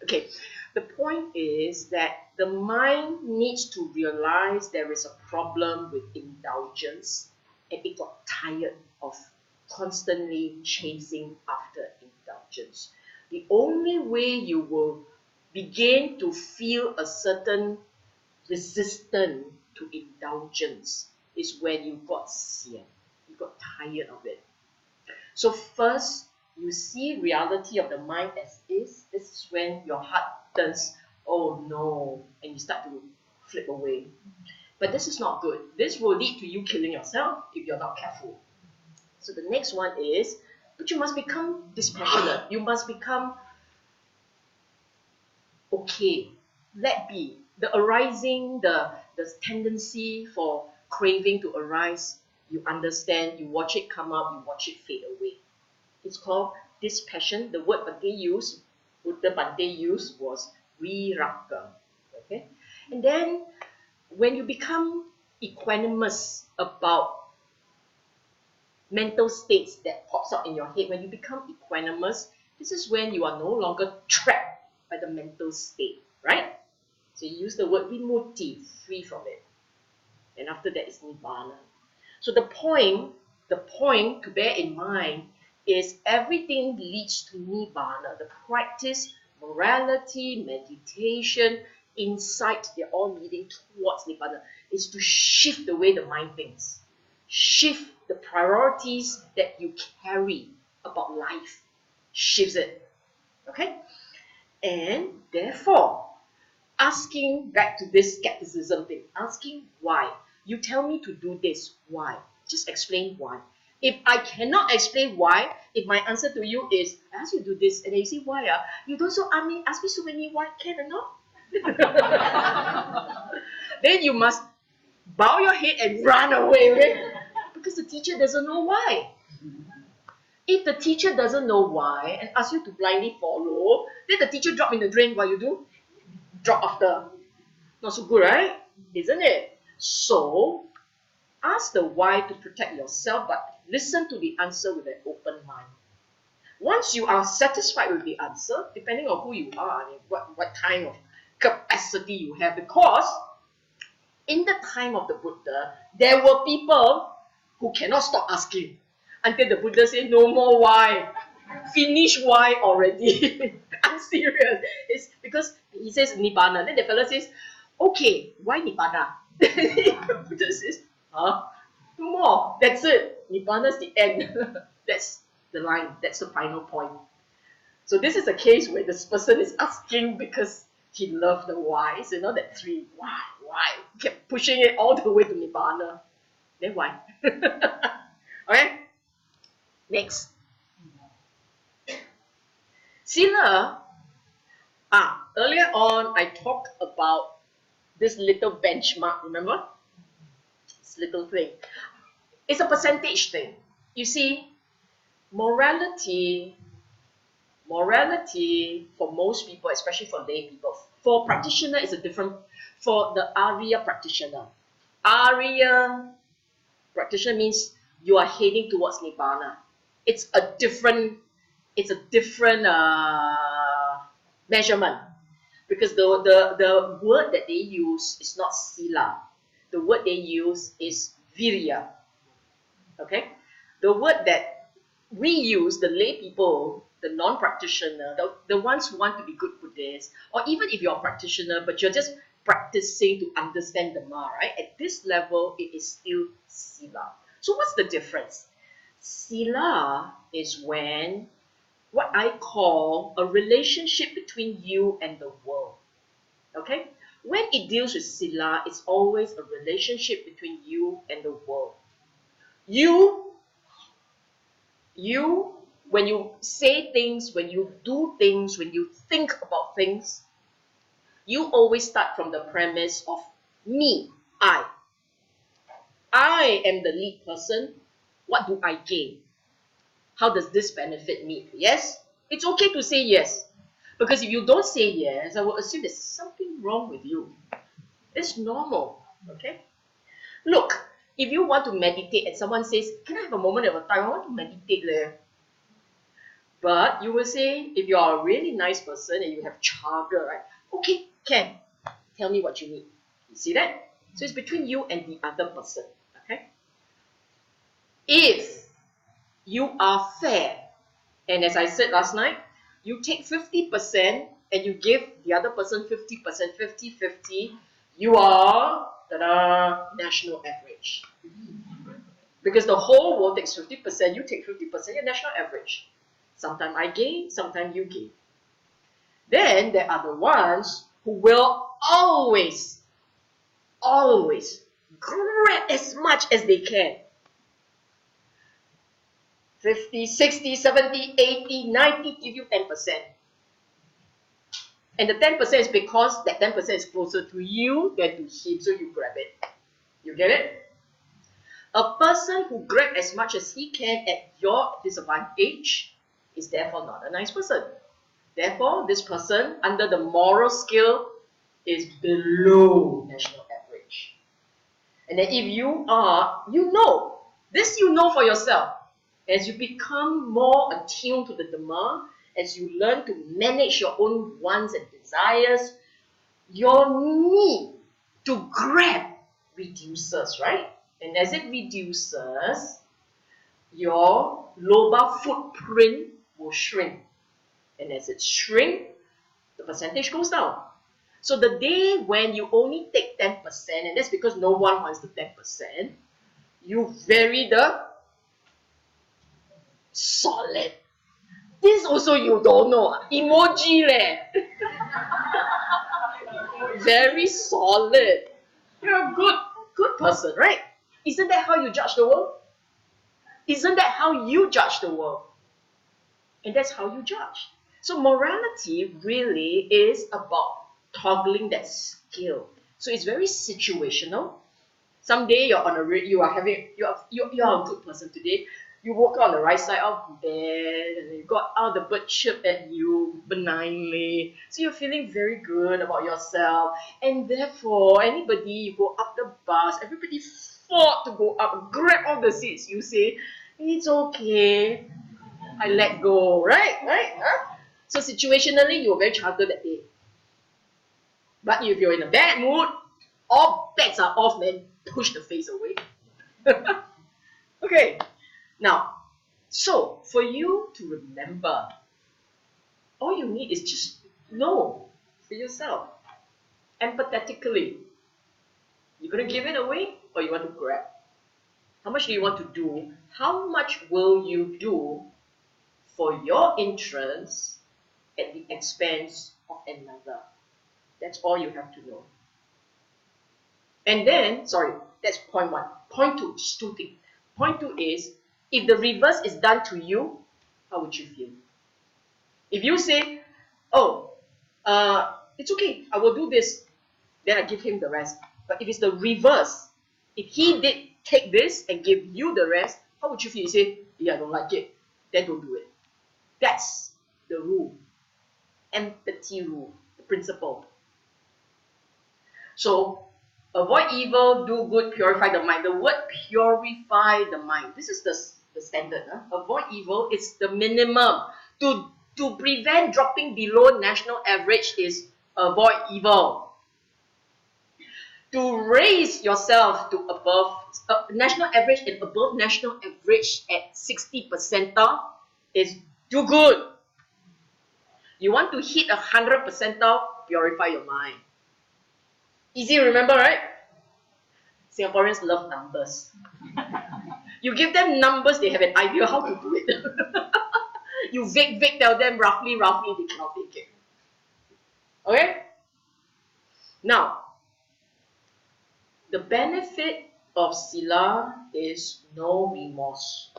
Speaker 1: Okay. The point is that the mind needs to realize there is a problem with indulgence, and it got tired of constantly chasing after indulgence. The only way you will begin to feel a certain resistance to indulgence is when you got sian, you got tired of it. So first, you see reality of the mind as is. This is when your heart turns, oh no, and you start to flip away. But this is not good. This will lead to you killing yourself if you're not careful. So the next one is, but you must become dispassionate. You must become okay. Let be. The arising, the tendency for craving to arise, you understand, you watch it come up, you watch it fade away. It's called dispassion. The word Bhante used, Buddha Bhante used was viraga. Okay? And then when you become equanimous about mental states that pops up in your head, when you become equanimous, this is when you are no longer trapped by the mental state, right? So you use the word vimutti, free from it. And after that is nibbana. So the point to bear in mind is everything leads to nibbana. The practice, morality, meditation, insight, they're all leading towards nibbana. Is to shift the way the mind thinks. Shift the priorities that you carry about life. Shifts it. Okay? And therefore, asking back to this skepticism thing, asking why. You tell me to do this, why? Just explain why. If I cannot explain why, if my answer to you is, I ask you to do this, and then you say, why? You don't ask me so many why, can or not? Then you must bow your head and run away, okay? Because the teacher doesn't know why. If the teacher doesn't know why and asks you to blindly follow, then the teacher drop in the drain, what you do? Drop after. Not so good, right? Isn't it? So, ask the why to protect yourself, but listen to the answer with an open mind. Once you are satisfied with the answer, depending on who you are, I mean, what kind of capacity you have, because in the time of the Buddha, there were people who cannot stop asking until the Buddha said, no more why. Finish why already. I'm serious. It's because he says Nibbana. Then the fellow says, okay, why Nibbana? The Buddha says, no more. That's it. Nibbana's the end. That's the line. That's the final point. So this is a case where this person is asking because he loved the whys, that three, why? Kept pushing it all the way to Nibbana. Then why? Okay? Next. Sila, about this little benchmark, remember? This little thing. It's a percentage thing. You see, morality for most people, especially for lay people, for practitioner is a different, for the Arya practitioner. Arya practitioner means you are heading towards Nibbana. It's a different measurement, because the word that they use is not sila. The word they use is virya. Okay? The word that we use, the lay people, the non-practitioner, the ones who want to be good Buddhists, or even if you're a practitioner, but you're just practicing to understand Dhamma, right? At this level, it is still sila. So what's the difference? Sila is when, what I call a relationship between you and the world. Okay? When it deals with sila, it's always a relationship between you and the world. You, when you say things, when you do things, when you think about things, you always start from the premise of me, I. I am the lead person. What do I gain? How does this benefit me? Yes? It's okay to say yes. Because if you don't say yes, I will assume there's something wrong with you. It's normal. Okay? Look, if you want to meditate and someone says, can I have a moment of time? I want to meditate there. But you will say, if you are a really nice person and you have chaga, right? Okay, can. Tell me what you need. You see that? So it's between you and the other person. Okay? If you are fair, and as I said last night, you take 50% and you give the other person 50%, 50-50, you are national average. Because the whole world takes 50%, you take 50%, you're national average. Sometimes I gain, sometimes you gain. Then there are the ones who will always grab as much as they can. 50, 60, 70, 80, 90, give you 10%. And the 10% is because that 10% is closer to you than to him, so you grab it. You get it? A person who grabs as much as he can at your disadvantage is therefore not a nice person. Therefore, this person, under the moral scale, is below national average. And then if you are, you know for yourself. As you become more attuned to the Dhamma, as you learn to manage your own wants and desires, your need to grab reduces, right? And as it reduces, your loba footprint will shrink. And as it shrinks, the percentage goes down. So the day when you only take 10%, and that's because no one wants the 10%, you vary the solid. This also you don't know. Emoji leh. Very solid. You're a good person, right? Isn't that how you judge the world? Isn't that how you judge the world? And that's how you judge. So morality really is about toggling that scale. So it's very situational. Someday you're on you are a good person today. You woke up on the right side of bed and you got out the bird chirp at you benignly. So you're feeling very good about yourself. And therefore, anybody, you go up the bus, everybody fought to go up, grab all the seats. You say, it's okay, I let go, right? Huh? So situationally, you were very chartered that day. But if you're in a bad mood, all bets are off, man. Push the face away. Okay. Now, so for you to remember, all you need is just know for yourself, empathetically. You're going to give it away or you want to grab? How much do you want to do? How much will you do for your interests at the expense of another? That's all you have to know. And then, sorry, that's point one. Point two, just two things. Point two is, if the reverse is done to you, how would you feel? If you say, oh, it's okay, I will do this. then I give him the rest. But if it's the reverse, if he did take this and give you the rest, how would you feel? You say, yeah, I don't like it, then don't do it. That's the rule. Empathy rule, the principle. So, avoid evil, do good, purify the mind. The word purify the mind. This is the standard. Avoid evil is the minimum. To prevent dropping below national average is avoid evil. To raise yourself to above national average and above national average at 60 percentile is do good. You want to hit 100 percentile, purify your mind. Easy to remember, right? Singaporeans love numbers. You give them numbers, they have an idea how to do it. You vague tell them roughly, they cannot take it. Okay? Now, the benefit of Sila is no remorse,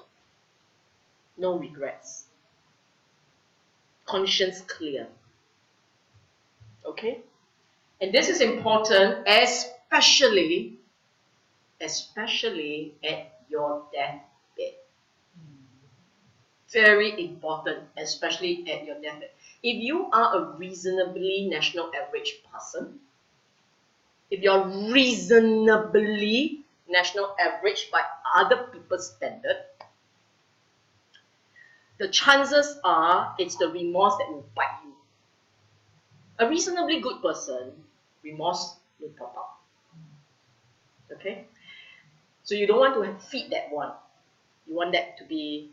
Speaker 1: no regrets, conscience clear. Okay? And this is important, especially at your deathbed. Very important, especially at your deathbed. If you are a reasonably national average person, if you're reasonably national average by other people's standard, the chances are it's the remorse that will bite you. A reasonably good person, remorse will pop up. Okay? So you don't want to feed that one. You want that to be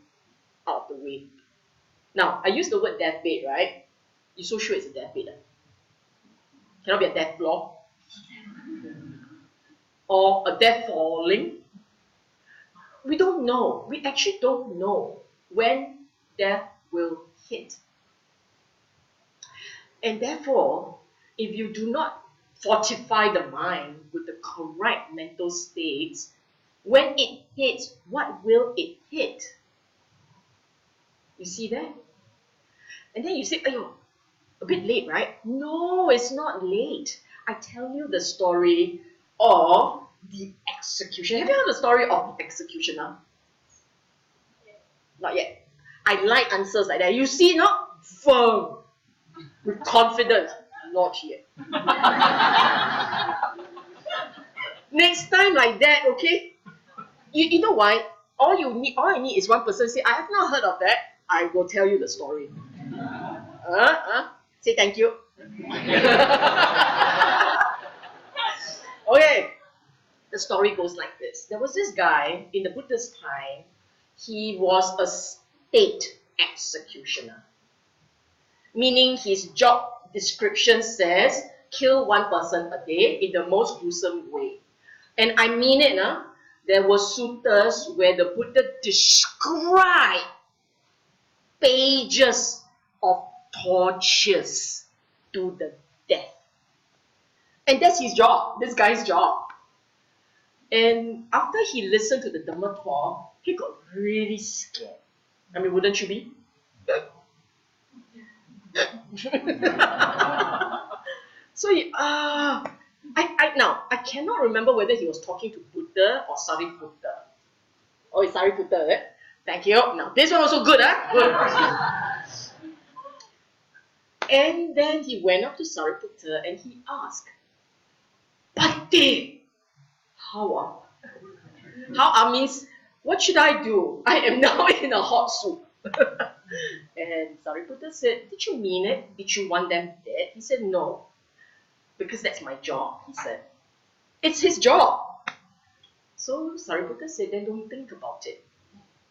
Speaker 1: out of the way. Now, I use the word deathbed, right? You're so sure it's a deathbed. Cannot be a death floor. Or a death falling. We don't know. We actually don't know when death will hit. And therefore, if you do not fortify the mind with the correct mental states, when it hits, what will it hit? You see that? And then you say, "Ayo, a bit late, right?" No, it's not late. I tell you the story of the execution. Have you heard the story of the executioner? Not yet. I like answers like that. You see, not firm, with confidence. Not yet. Next time like that, okay? You know why? All I need is one person say, "I have not heard of that." I will tell you the story. Say thank you. Okay. The story goes like this. There was this guy in the Buddhist time. He was a state executioner. Meaning his job description says, kill one person a day in the most gruesome way. And I mean it, there were sutas where the Buddha described pages of tortures to the death. And that's his job, this guy's job. And after he listened to the Dhamma talk, he got really scared. I mean, wouldn't you be? So now I cannot remember whether he was talking to Buddha or Sariputta. Oh, it's Sariputta, right? Thank you. Now this one also good, Good. And then he went up to Sariputta and he asked, "Bhante, how means what should I do? I am now in a hot soup." And Sariputta said, "Did you mean it? Did you want them dead?" He said, "No, because that's my job," he said. It's his job. So Sariputta said, "Then don't think about it.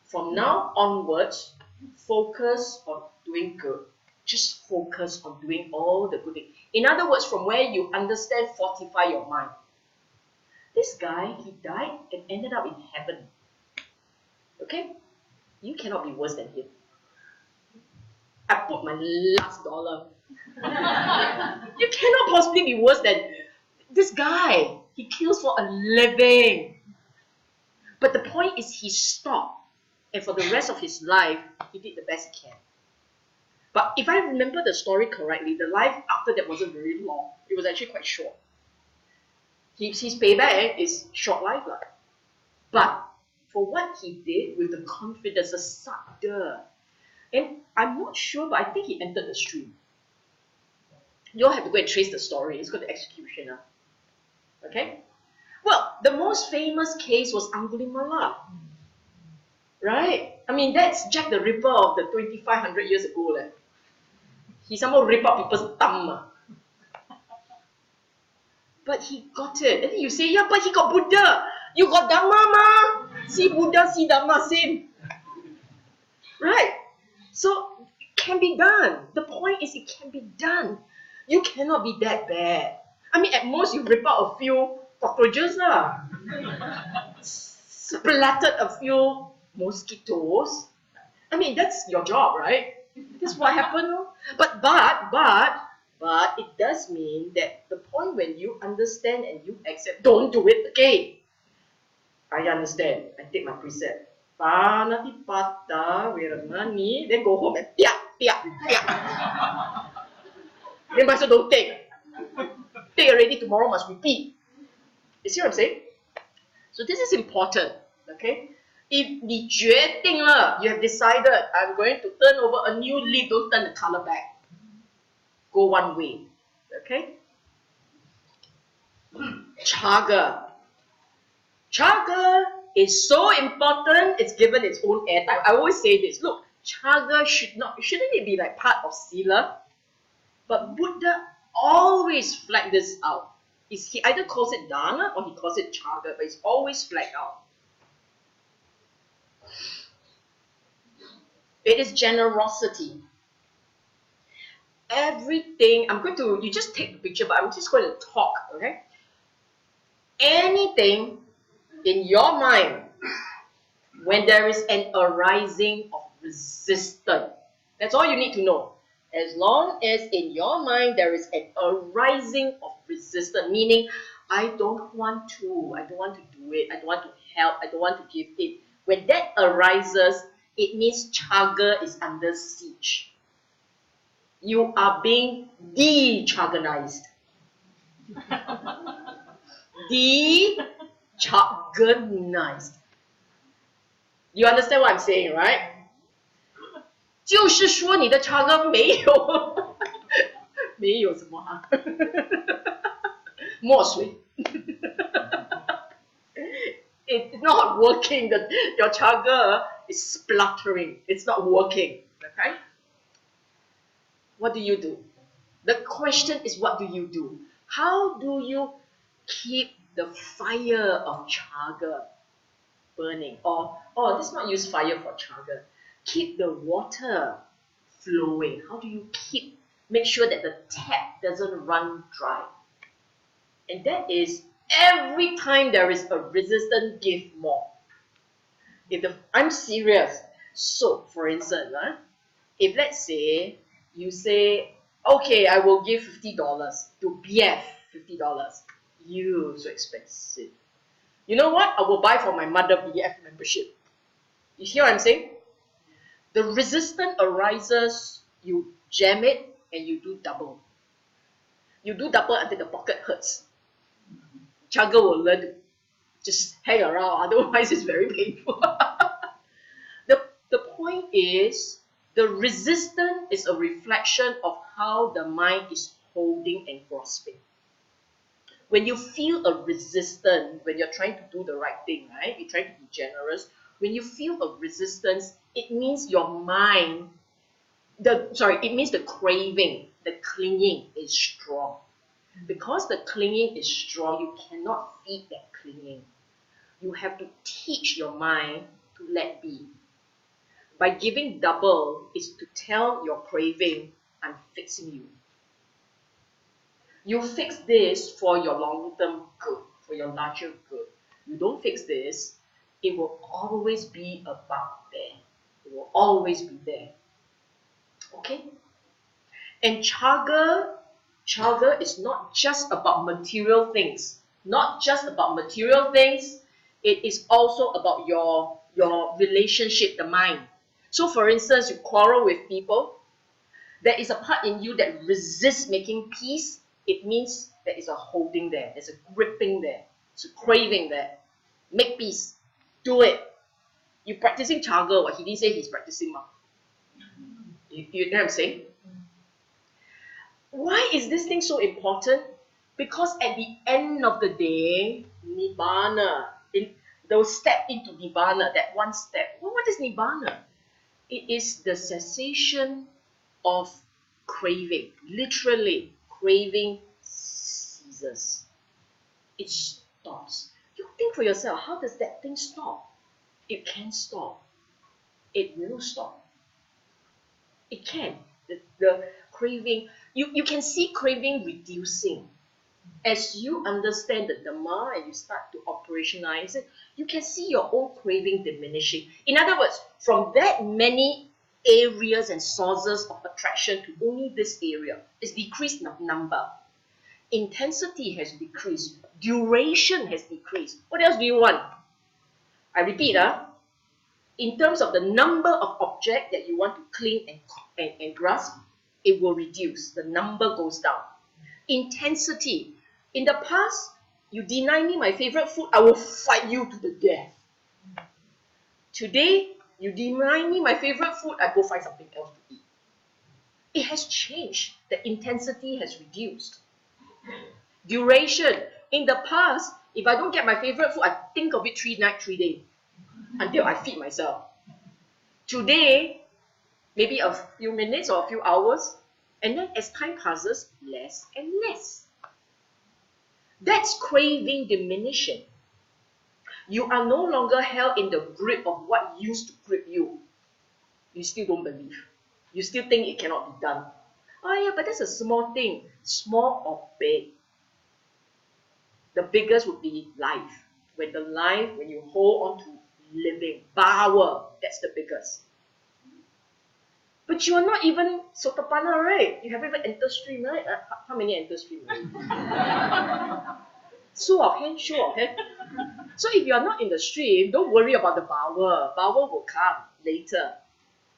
Speaker 1: From now onwards, focus on doing good. Just focus on doing all the good things." In other words, from where you understand, fortify your mind. This guy, he died and ended up in heaven. Okay? You cannot be worse than him. I put my last dollar. You cannot possibly be worse than this guy. He kills for a living. But the point is he stopped. And for the rest of his life, he did the best he can. But if I remember the story correctly, the life after that wasn't very long. It was actually quite short. His payback is short life. But for what he did with the confidence, the sabda, and I'm not sure, but I think he entered the stream. You all have to go and trace the story. It's got the executioner. Okay? Well, the most famous case was Angulimala. Right? I mean, that's Jack the Ripper of the 2,500 years ago. He somehow ripped out people's Dhamma. But he got it. And then you say, yeah, but he got Buddha. You got Dhamma, ma. See Buddha, see Dhamma, same. Right? So, it can be done. The point is, it can be done. You cannot be that bad. I mean, at most, you rip out a few cockroaches, splattered a few mosquitoes. I mean, that's your job, right? That's what happened. But it does mean that the point when you understand and you accept, don't do it again. I understand. I take my precept. Panatipata, Viramani, then go home and piak. Then might as well don't take. Take already, tomorrow must repeat. You see what I'm saying? So this is important. Okay? If 你决定了, you have decided, I'm going to turn over a new leaf, don't turn the color back. Go one way. Okay? Chaga. Chaga is so important, it's given its own airtime. I always say this. Look, chaga shouldn't it be like part of sila? But Buddha always flagged this out. He either calls it dana or he calls it chaga, but it's always flagged out. It is generosity. Everything, you just take the picture, but I'm just going to talk, okay? Anything in your mind, when there is an arising of resistance, that's all you need to know. As long as in your mind there is an arising of resistance, meaning I don't want to do it, I don't want to help, I don't want to give it. When that arises, it means chaga is under siege. You are being de-chaganized. De-chaganized. You understand what I'm saying, right? 就是说你的chaga 没有什么啊墨水 It's not working. Your chaga is spluttering. It's not working. Okay? What do you do? The question is, what do you do? How do you keep the fire of chaga burning? Or let's not use fire for chaga. Keep the water flowing. How do you make sure that the tap doesn't run dry? And that is, every time there is a resistance, give more. I'm serious. So, for instance, if let's say you say, okay, I will give $50 to BF, $50. You, so expensive. You know what? I will buy for my mother BF membership. You hear what I'm saying? The resistance arises, you jam it, and you do double. You do double until the pocket hurts. Chaga will learn to just hang around, otherwise it's very painful. The point is, the resistance is a reflection of how the mind is holding and grasping. When you feel a resistance, when you're trying to do the right thing, right? You're trying to be generous. When you feel a resistance, it means your mind, it means the craving, the clinging is strong. Because the clinging is strong, you cannot feed that clinging. You have to teach your mind to let be. By giving double is to tell your craving, I'm fixing you. You fix this for your long-term good, for your larger good. You don't fix this, it will always be about there. It will always be there. Okay? And chaga is not just about material things. Not just about material things. It is also about your relationship, the mind. So for instance, you quarrel with people. There is a part in you that resists making peace. it means there is a holding there, there's a gripping there, there's a craving there. Make peace. Do it. You practicing chaga, what he didn't say he's practicing. You know what I'm saying? Why is this thing so important? Because at the end of the day, Nibbana, they'll step into Nibbana, that one step. Well, what is Nibbana? It is the cessation of craving. Literally, craving ceases. It stops. You think for yourself, how does that thing stop? It can stop. It will stop. It can. The craving, you can see craving reducing. As you understand the Dhamma and you start to operationalize it, you can see your own craving diminishing. In other words, from that many areas and sources of attraction to only this area, it's decreased number. Intensity has decreased. Duration has decreased. What else do you want? I repeat, in terms of the number of objects that you want to cling and grasp, it will reduce. The number goes down. Intensity. In the past, you deny me my favorite food, I will fight you to the death. Today, you deny me my favorite food, I go find something else to eat. It has changed. The intensity has reduced. Duration. In the past, if I don't get my favorite food, I think of it 3 nights, 3 days until I feed myself. Today, maybe a few minutes or a few hours, and then as time passes, less and less. That's craving diminishing. You are no longer held in the grip of what used to grip you. You still don't believe. You still think it cannot be done. Oh yeah, but that's a small thing. Small or big. The biggest would be life. When you hold on to living, power, that's the biggest. But you are not even Sotapanna, right? You haven't even entered stream, right? How many enter stream? Show of hand. So if you are not in the stream, don't worry about the power. Power will come later.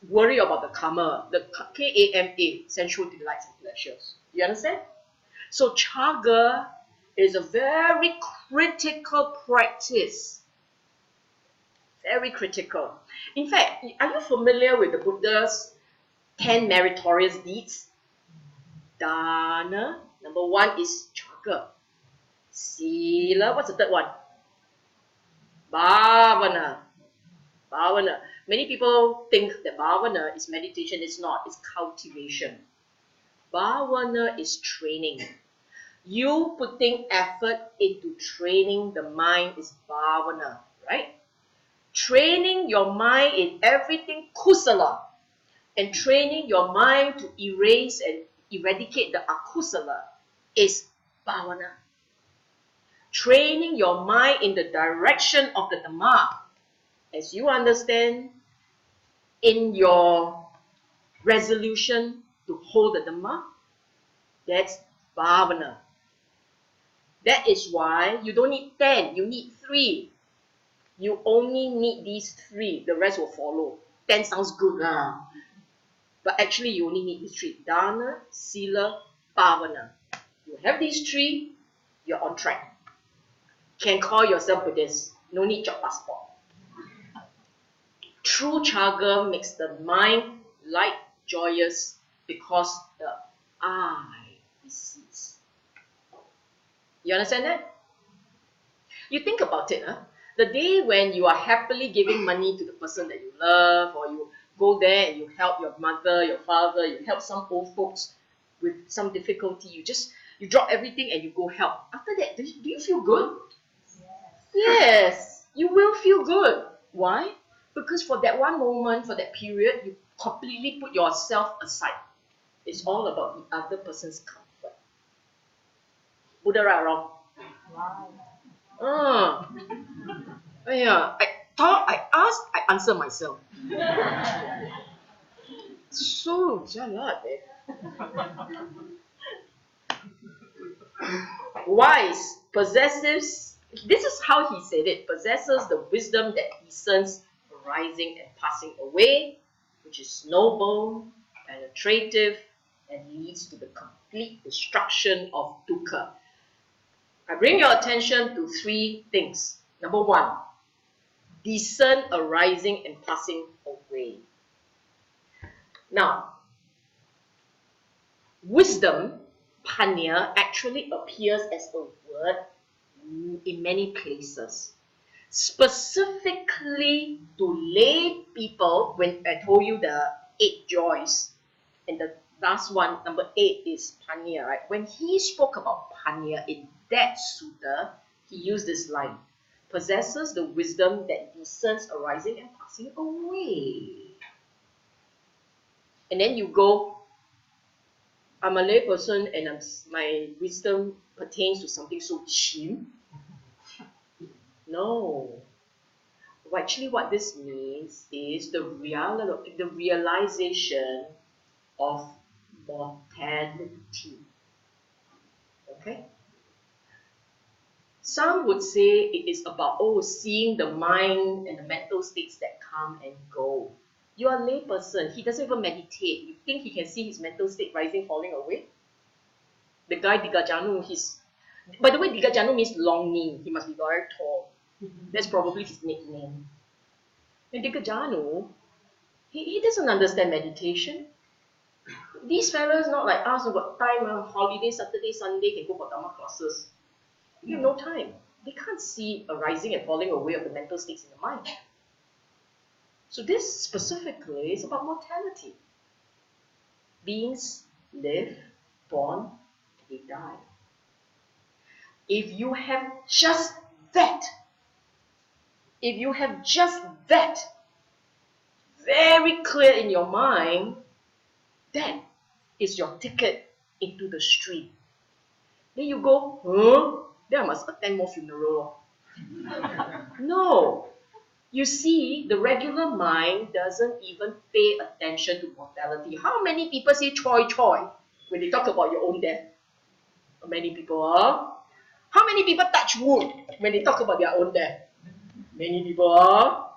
Speaker 1: Worry about the karma, the K-A-M-A, sensual delights and pleasures. You understand? So chaga is a very critical practice. Very critical. In fact, are you familiar with the Buddha's 10 meritorious deeds? Dana. Number 1 is chaga. Sila. What's the third one? Bhavana. Bhavana. Many people think that bhavana is meditation. It's not. It's cultivation. Bhavana is training. You putting effort into training the mind is bhavana, right? Training your mind in everything kusala and training your mind to erase and eradicate the akusala is bhavana. Training your mind in the direction of the Dhamma, as you understand, in your resolution to hold the Dhamma, that's bhavana. That is why you don't need 10, you need 3. You only need these 3, the rest will follow. 10 sounds good, but actually you only need these 3. Dana, Sila, Bhavana. You have these 3, you're on track. Can call yourself Buddhist, no need your passport. True chaga makes the mind light, joyous, because the I recedes. You understand that? You think about it, the day when you are happily giving money to the person that you love, or you go there and you help your mother, your father, you help some old folks with some difficulty, you drop everything and you go help. After that, do you feel good? Yes, you will feel good. Why? Because for that one moment, for that period, you completely put yourself aside. It's all about the other person's comfort. Buddha right or wrong? Wow. Yeah, I asked, I answer myself. So jalat, Wise, possesses. This is how he said it. Possesses the wisdom that discerns arising and passing away, which is noble, penetrative, and leads to the complete destruction of dukkha. I bring your attention to three things. Number one, discern arising and passing away. Now, wisdom, panya, actually appears as a word in many places. Specifically to lay people, when I told you the 8 joys, and the last one, number 8, is panya, right? When he spoke about panya in that sutta, he used this line: possesses the wisdom that discerns arising and passing away. And then you go, I'm a lay person and my wisdom pertains to something so chim. No. Well, actually, what this means is the realization of mortality. Okay? Some would say it is about, seeing the mind and the mental states that come and go. You are a lay person. He doesn't even meditate. You think he can see his mental state rising, falling away? The guy Digajanu, by the way, Digajanu means long knee. He must be very tall. That's probably his nickname. And Digajanu, he doesn't understand meditation. These fellows not like us who got time, holiday, Saturday, Sunday, can go for Dhamma classes. You have no time. They can't see a rising and falling away of the mental states in the mind. So this specifically is about mortality. Beings live, born, they die. If you have just that, very clear in your mind, that is your ticket into the stream. Then you go, then I must attend more funeral. No. You see, the regular mind doesn't even pay attention to mortality. How many people say choi choi when they talk about your own death? Many people, How many people touch wood when they talk about their own death? Many people,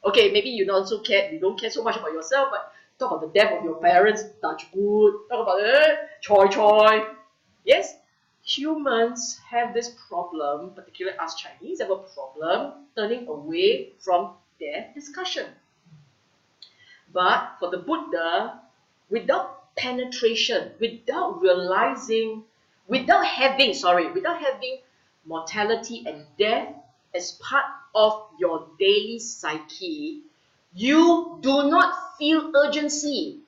Speaker 1: Okay, maybe you don't care so much about yourself, but talk about the death of your parents, touch wood, talk about choi choi. Yes, humans have this problem, particularly us Chinese have a problem turning away from death discussion. But for the Buddha, without penetration, without having mortality and death as part of your daily psyche, you do not feel urgency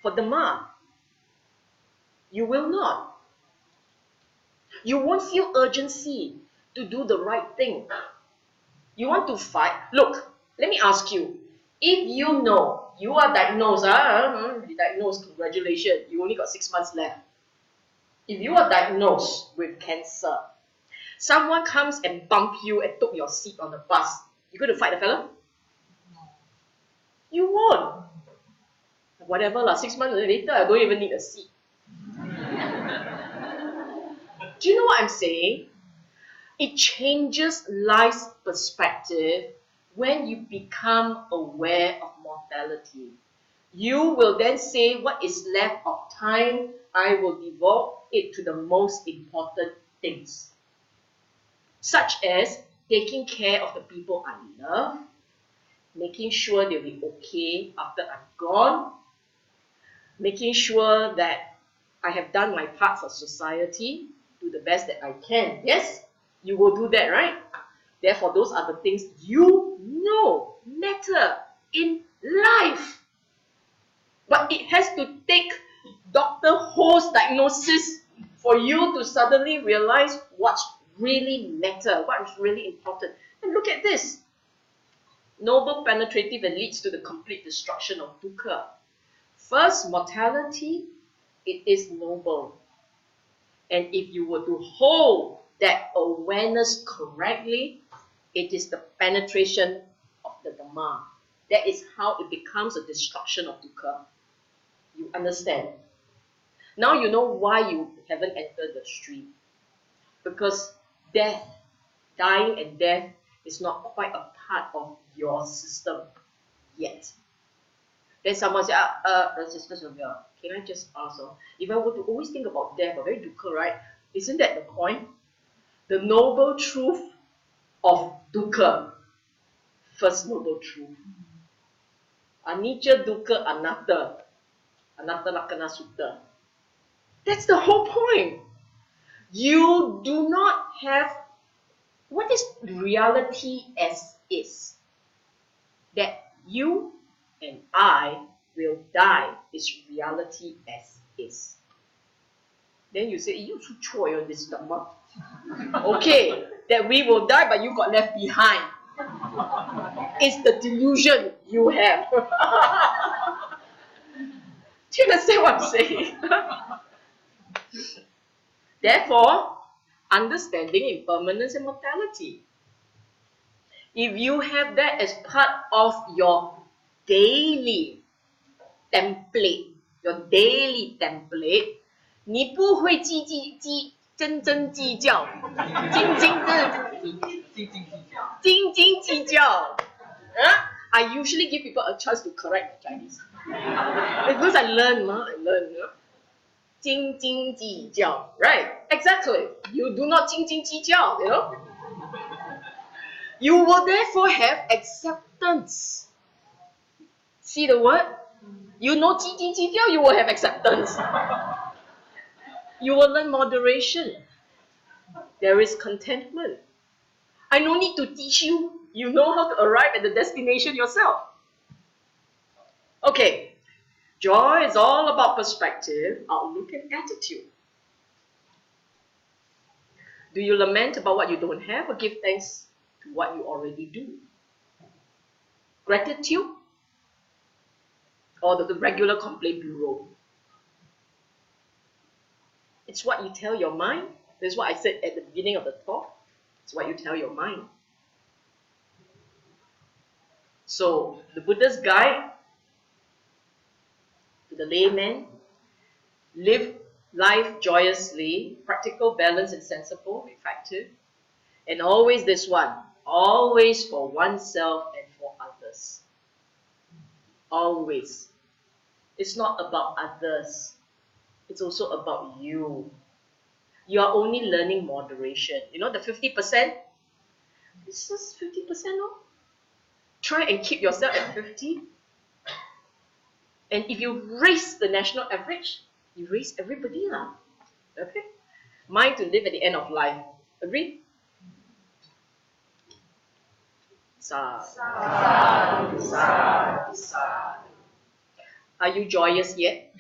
Speaker 1: for Dhamma. You will not. You won't feel urgency to do the right thing. You want to fight. Look, let me ask you. If you know you are diagnosed, congratulations, you only got 6 months left. If you are diagnosed with cancer, someone comes and bump you and took your seat on the bus, you going to fight the fella? You won't. Whatever, 6 months later, I don't even need a seat. Do you know what I'm saying? It changes life's perspective when you become aware of mortality. You will then say, what is left of time, I will devote it to the most important things, such as taking care of the people I love, making sure they'll be okay after I'm gone, making sure that I have done my part for society, do the best that I can. Yes, you will do that, right? Therefore, those are the things you know matter in life. But it has to take Dr. Ho's diagnosis for you to suddenly realize what's really matter, what is really important. And look at this. Noble, penetrative, and leads to the complete destruction of dukkha. First, mortality, it is noble. And if you were to hold that awareness correctly, it is the penetration of the Dhamma. That is how it becomes a destruction of dukkha. You understand? Now you know why you haven't entered the stream. Because dying and death is not quite a part of your system yet. Then someone say, Sister Sylvia, can I just ask, if I were to always think about death, very dukkha, right? Isn't that the point? The noble truth of dukkha. First noble truth. Anicca dukkha anatta. Anatta lakkhana sutta. That's the whole point. You do not have what is reality as is. That you and I will die is reality as is. Then you say, you too choi on this Dhamma. Okay, that we will die, but you got left behind. It's the delusion you have. Do you understand what I'm saying? Therefore, understanding impermanence and mortality. If you have that as part of your daily template, 你不会斤斤计较。I usually give people a chance to correct my Chinese. Because I learn. 斤斤计较, right? Exactly. You do not 斤斤计较, you know? You will therefore have acceptance. See the word? You know 斤斤计较, you will have acceptance. You will learn moderation. There is contentment. I no need to teach you. You know how to arrive at the destination yourself. Okay. Joy is all about perspective, outlook, and attitude. Do you lament about what you don't have or give thanks to what you already do? Gratitude or the regular complaint bureau? It's what you tell your mind. That's what I said at the beginning of the talk. It's what you tell your mind. So, the Buddha's guide to the layman: live life joyously, practical, balanced, and sensible, effective. And always this one, always for oneself and for others. Always. It's not about others. It's also about you. You are only learning moderation. You know the 50%? It's just 50%, no? Try and keep yourself at 50. And if you raise the national average, you raise everybody lah. Okay? Mind to live at the end of life. Agree? Sad. Sad. Sad. Sad. Are you joyous yet?